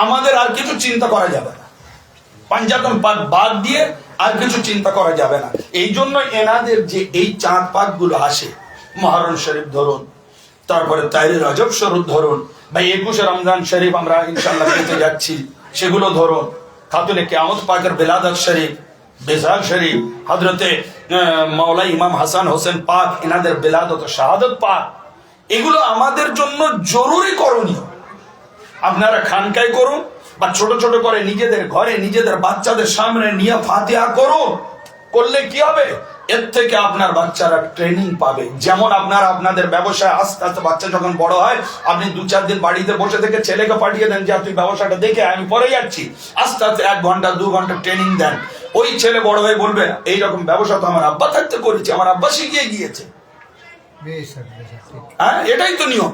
[SPEAKER 1] আমাদের আর কিছু চিন্তা করা যাবে না, পাঞ্জাতন পাক বাদ দিয়ে আর কিছু চিন্তা করা যাবে না। এই জন্য এনাদের যে এই চাঁদ পাক গুলো আসে, মুহররম শরীফ ধরুন, তারপরে তাইরে রজব শরীফ ধরুন, বা 21 রমজান শরীফ আমরা ইনশাআল্লাহ পেতে যাচ্ছি, সেগুলো ধরুন, খাতুনে কিয়ামত পাকের বিলাদত শরীফ, বেজাল শরীফ, হযরতে মাওলা ইমাম হাসান হোসেন পাক এনাদের বিলাদত ও শাহাদত পাক, এগুলো আমাদের জন্য জরুরি করণীয়। আপনারা খানকায় করুন বা ছোট ছোট করে নিজেদের ঘরে নিজেদের বাচ্চাদের সামনে নিয়ে ফাতিহা করুন। করলে কি হবে, এর থেকে আপনার বাচ্চারা ট্রেনিং পাবে। যেমন আপনারা আপনাদের ব্যবসায় আস্তে আস্তে বাচ্চা যখন বড় হয়, আপনি 2-4 দিন বাড়িতে বসে থেকে ছেলেকে পাঠিয়ে দেন যে তুই ব্যবসাটা দেখে আমি পরে যাচ্ছি, আস্তে আস্তে 1 ঘন্টা 2 ঘন্টা ট্রেনিং দেন। ওই ছেলে বড় হয়ে বলবে এইরকম ব্যবসা তো আমার আব্বা থাকতে করেছে, আমার আব্বা শিখিয়ে গিয়েছে। হ্যাঁ, এটাই তো নিয়ম।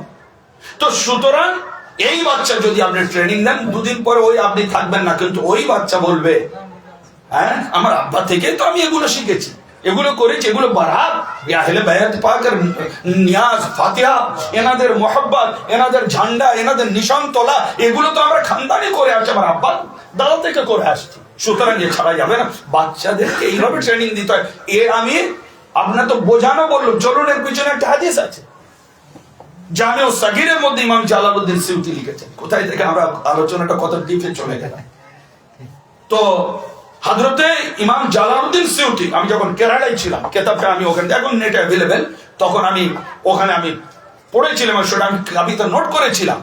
[SPEAKER 1] তো সুতরাং এই বাচ্চা যদি আপনি ট্রেনিং দেন, 2 দিন পরে ওই আপনি থাকবেন না, কিন্তু ওই বাচ্চা বলবে হ্যাঁ আমার আব্বা থেকে তো আমি এগুলো শিখেছি, এগুলো করেছি, এগুলো বারাত আহলে বাইত পাকের নিয়াজ ফাতিহা, এনাদের মুহাব্বত, এনাদের ঝান্ডা, এনাদের নিশান তোলা, এগুলো তো আমরা খানদানি করে আসছি, আমার আব্বা দাদা থেকে করে আসছি। সুতরাং এ ছাড়া যাবে না, বাচ্চাদেরকে এইভাবে ট্রেনিং দিতে হয়। আমি আপনার তো বোঝানো বললো, চলুন এর পিছনে একটা হাদিস আছে, জামিউ সাগীরের মধ্যে ইমাম জালালউদ্দিন সিউতি লিখেছেন। কোথায় থেকে আমরা আলোচনাটা কত ডিপে চলে গেলাম। তো হযরতে ইমাম জালালউদ্দিন সিউতি, আমি যখন কেরালায় ছিলাম, কিতাবটা আমি ওখানে, এখন নেটে অ্যাভেলেবেল, তখন আমি ওখানে আমি পড়েছিলাম, সেটা আমি কাবিতে নোট করেছিলাম।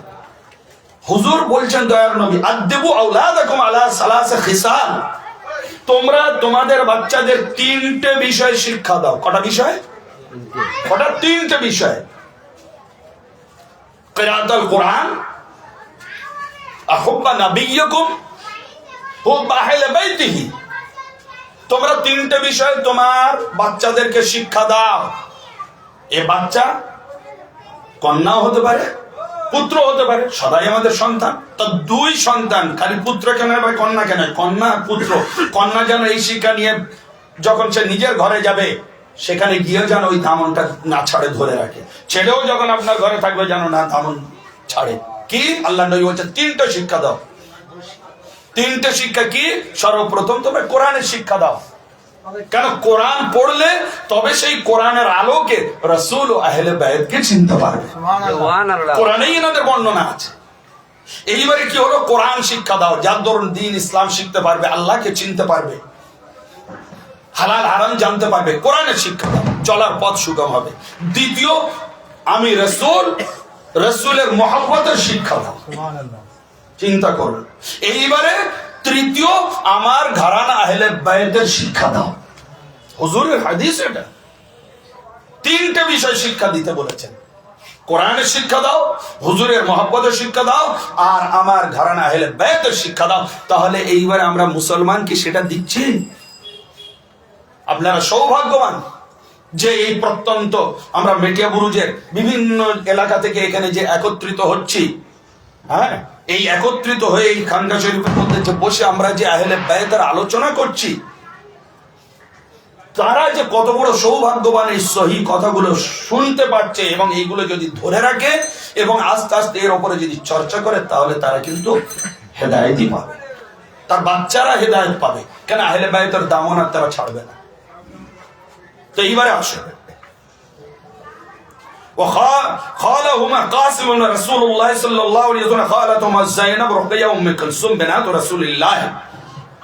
[SPEAKER 1] হুজুর বলছেন দয়ার নবী, আদবু আওলাদাকুম আলা সালাসা খিসাল, তোমরা তোমাদের বাচ্চাদের 3টে বিষয় শিক্ষা দাও। কটা বিষয়? কটা? 3টে বিষয়। কিরাআতুল কোরআন, আহুব্বা নবিয়্যিকুম, হুব্বা আহলে বাইতিহি। তোমরা 3টে বিষয় তোমার বাচ্চাদেরকে শিক্ষা দাও। এ বাচ্চা কন্যাও হতে পারে, পুত্র হতে পারে, সদাই আমাদের সন্তান। তো 2 সন্তান, খালি পুত্র কেন ভাই, কন্যা কেন? কন্যা পুত্র। কন্যা যেন এই শিক্ষা নিয়ে যখন সে নিজের ঘরে যাবে, সেখানে গিয়ে যেন ওই দামনটা না ছাড়ে, ধরে রাখে। ছেলেও যখন আপনার ঘরে থাকবে যেন না দামন ছাড়ে। কি আল্লাহ নবী বলছেন 3টে শিক্ষা দাও। 3টে শিক্ষা কি? সর্বপ্রথম তোমরা কোরআনের শিক্ষা দাও। কেন? কোরআন পড়লে তবে সেই কোরআনের আলোকে রাসূল ও আহলে বাইতকে চিনতে পারবে। কোরআনেই এনাদের বর্ণনা আছে। এইবারে কি হলো, কোরআন শিক্ষা দাও, যার দরুন দ্বীন ইসলাম শিখতে পারবে, আল্লাহকে চিনতে পারবে, হালাল হারাম জানতে পারবে। কোরআনের শিক্ষা দাও, চলার পথ সুগম হবে। দ্বিতীয়, আমি রাসূলের মুহাব্বতের শিক্ষা দাও। চিন্তা করুন। এইবারে তৃতীয়, আমার ঘরানা আহলে বাইতের শিক্ষা দাও। হুজুরের হাদিস এটা, তিনটে বিষয় শিক্ষা দিতে বলেছেন। কোরআনের শিক্ষা দাও, হুজুরের মহব্বতের শিক্ষা দাও, আর আমার ঘরানা আহলে বাইতের শিক্ষা দাও। তাহলে এইবারে আমরা মুসলমান কি সেটা দিচ্ছি? আপনারা সৌভাগ্যবান যে এই প্রত্যন্ত আমরা মেটিয়া বুরুজের বিভিন্ন এলাকা থেকে এখানে যে একত্রিত হচ্ছি, হ্যাঁ, এই একত্রিত হয়ে এই খানকা শরীফের মধ্যে যে বসে আমরা যে আহলে বাইতের আলোচনা করছি, তারা যে কত বড় সৌভাগ্যবান এই সহি কথাগুলো শুনতে পারছে, এবং এইগুলো যদি ধরে রাখে এবং আস্তে আস্তে এর উপরে যদি চর্চা করে, তাহলে তারা কিন্তু হেদায়েতই পাবে, তার বাচ্চারা হেদায়েত পাবে। কেন? আহলে বাইতের দামন আর তারা ছাড়বে না। তো এইবারে আসে وخالهما قاسم رسول الله صلى الله عليه وسلم خالتهما زينب رقية ام كلثوم بنات رسول الله।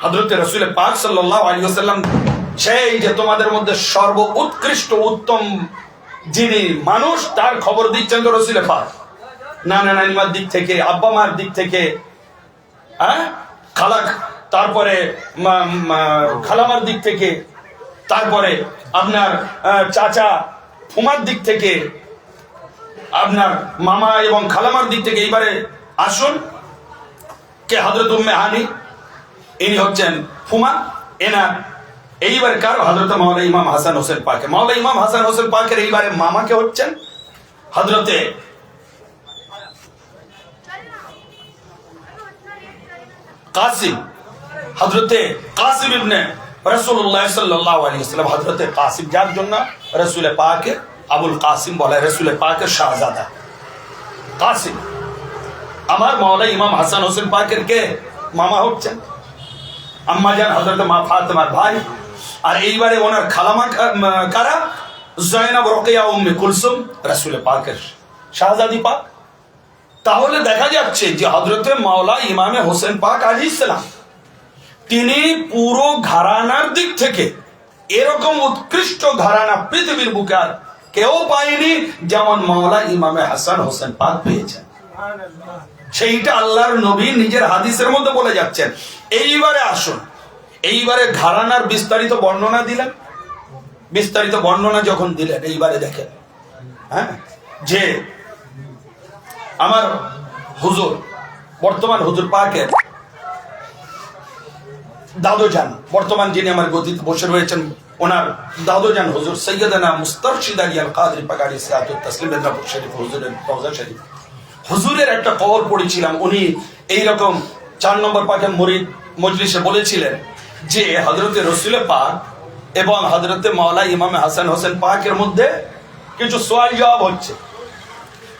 [SPEAKER 1] হযরত রাসূল পাক সাল্লাল্লাহু আলাইহি ওয়াসাল্লাম সেই যে তোমাদের মধ্যে সর্ব উৎকৃষ্ট উত্তম যিনি মানুষ, তার খবর দিচ্ছেন তো রাসূল পাক। নানা নানিমার দিক থেকে, আব্বা মার দিক থেকে, হ্যাঁ, তারপরে খালামার দিক থেকে, তারপরে আপনার চাচা ফুমার দিক থেকে, আপনার মামা এবং খালামার দিক থেকে। এইবারে আসুন কে হযরত উম্মে হানি, ইনি হচ্ছেন ফুমা। এনার এইবারে কার? হযরত মাওলানা ইমাম হাসান হোসেন পাকে। মাওলানা ইমাম হাসান হোসেন পাকের এইবারে মামাকে হচ্ছেন হযরতে কাসিম, হযরতে কাসিম ইবনে রাসূলুল্লাহ সাল্লাল্লাহু আলাইহি ওয়াসাল্লাম। হযরতে কাসিম, যার জন্য রাসূল পাকে আবুল কাসিম বলে, রাসূল পাকের শাহজাদা কাসিম। আমার মাওলানা ইমাম হাসান হোসেন পাকের কে মামা হচ্ছেন? আম্মা জান হযরত মা ফাতেমার ভাই। আর এইবারে ওনার খালামা কারা? জয়নব রোকেয়া উম্মে কুলসুম, রাসূল পাকের শাহজাদি পাক। তাহলে দেখা যাচ্ছে যে হযরতে মাওলানা ইমামে হোসেন পাক আলাইহিস সালাম, তিনি পুরো ঘরানার দিক থেকে এরকম উৎকৃষ্ট ঘরানা পৃথিবীর বুকে আর কেউ পায়নি যেমন মাওলানা ইমামে হাসান হোসেন পাক পেয়েছেন। সেইটা আল্লাহর নবী নিজের হাদিসের মধ্যে বলে যাচ্ছেন। এইবারে আসুন, এইবারে ঘরানার বিস্তারিত বর্ণনা দিলেন। বিস্তারিত বর্ণনা যখন দিলেন, এইবারে দেখেন, হ্যাঁ, যে আমার হুজুর, বর্তমান হুজুর পাকের দাদুজান, বর্তমান যিনি আমার গদিতে বসে রয়েছেন, ওনার দাদুজান হুজুর সৈয়দনা মুস্তারশিদ আলী আল কাদরি পাক আলাইহিস সালাতু ওয়াস তাসলিম মেদিনাপুর শরীফ হুজুরের রওজা শরীফ। হুজুরের একটা কবর পড়েছিলাম, উনি এইরকম 4 নম্বর পাকের মুরিদ মজলিসে বলেছিলেন যে হযরতে রাসূল পাক এবং হযরতে মাওলানা ইমামে হাসান হোসেন পাকের মধ্যে কিছু সওয়াল জবাব হচ্ছে।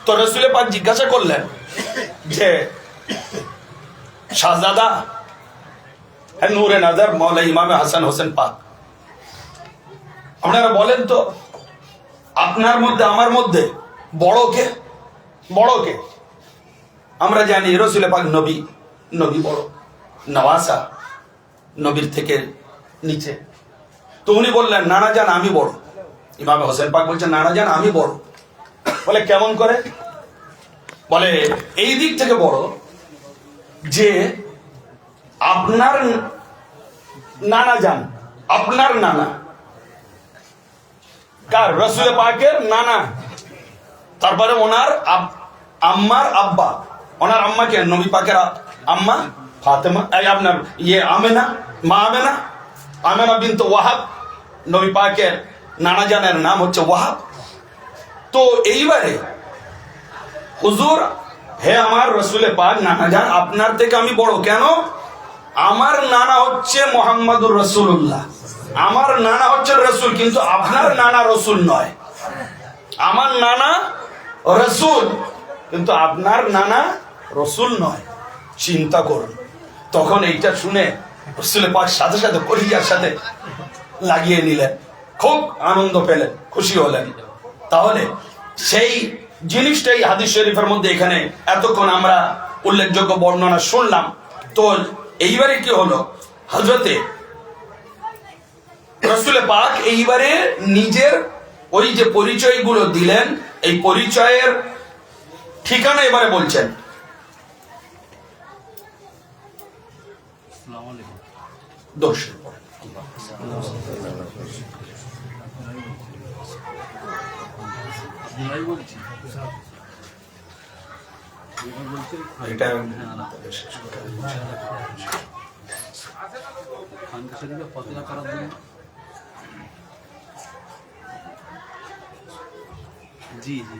[SPEAKER 1] তো রাসূল পাক জিজ্ঞাসা করলেন যে শাহজাদা নূরে নজর মাওলানা ইমামে হাসান হোসেন পাক, আপনারা বলেন তো আপনার মধ্যে আমার মধ্যে বড় কে? বড় কে? আমরা জানি রাসূল পাক নবী, নবী বড়, নওয়াসা নবীর থেকে নিচে। তো উনি বললেন নানা জান আমি বড়। ইমামে হোসেন পাক বলছেন নানা জান আমি বড়। বলে কেমন করে? বলে এই দিক থেকে বড় যে আপনার নানা জান, আপনার নানা কার? রাসূল পাকের নানা। তারপরে ওনার আম্মার আব্বা, ওনার আম্মাকে নবী পাকের আম্মা ফাতেমা, এই আপনার আমেনা, মা আমেনা, আমেনা বিনত ওয়াহাব। নবী পাকের নানা জানের নাম হচ্ছে ওয়াহাব। তো এইবারে হুজুর, হে আমার রাসূল পাক নানা জান, আপনার থেকে আমি বড়। কেন? আমার নানা হচ্ছে মুহাম্মদুর রাসূলুল্লাহ, আমার নানা হচ্ছে রাসূল, কিন্তু আপনার নানা রাসূল নয়। আমার নানা রাসূল, কিন্তু আপনার নানা রাসূল নয়। চিন্তা করুন। তখন এইটা শুনে রাসূল পাক সাথে সাথে কলিজার সাথে লাগিয়ে নিলেন, খুব আনন্দ পেলেন, খুশি হলেন। তাহলে সেই জিনিসটাই হাদিস শরীফের মধ্যে এখানে এতক্ষণ আমরা উল্লেখযোগ্য বর্ণনা শুনলাম। তো এইবারে কি হলো? হযরতে রাসূল পাক এইবারে নিজের ওই যে পরিচয়গুলো দিলেন, এই পরিচয়ের ঠিকানা এবারে বলছেন।
[SPEAKER 2] আসসালামু আলাইকুম।
[SPEAKER 1] দর্শন পড়েন।
[SPEAKER 2] ভাই বলছি
[SPEAKER 1] এটা
[SPEAKER 2] খানকা শরীফে ফতোয়া করার জন্য জি জি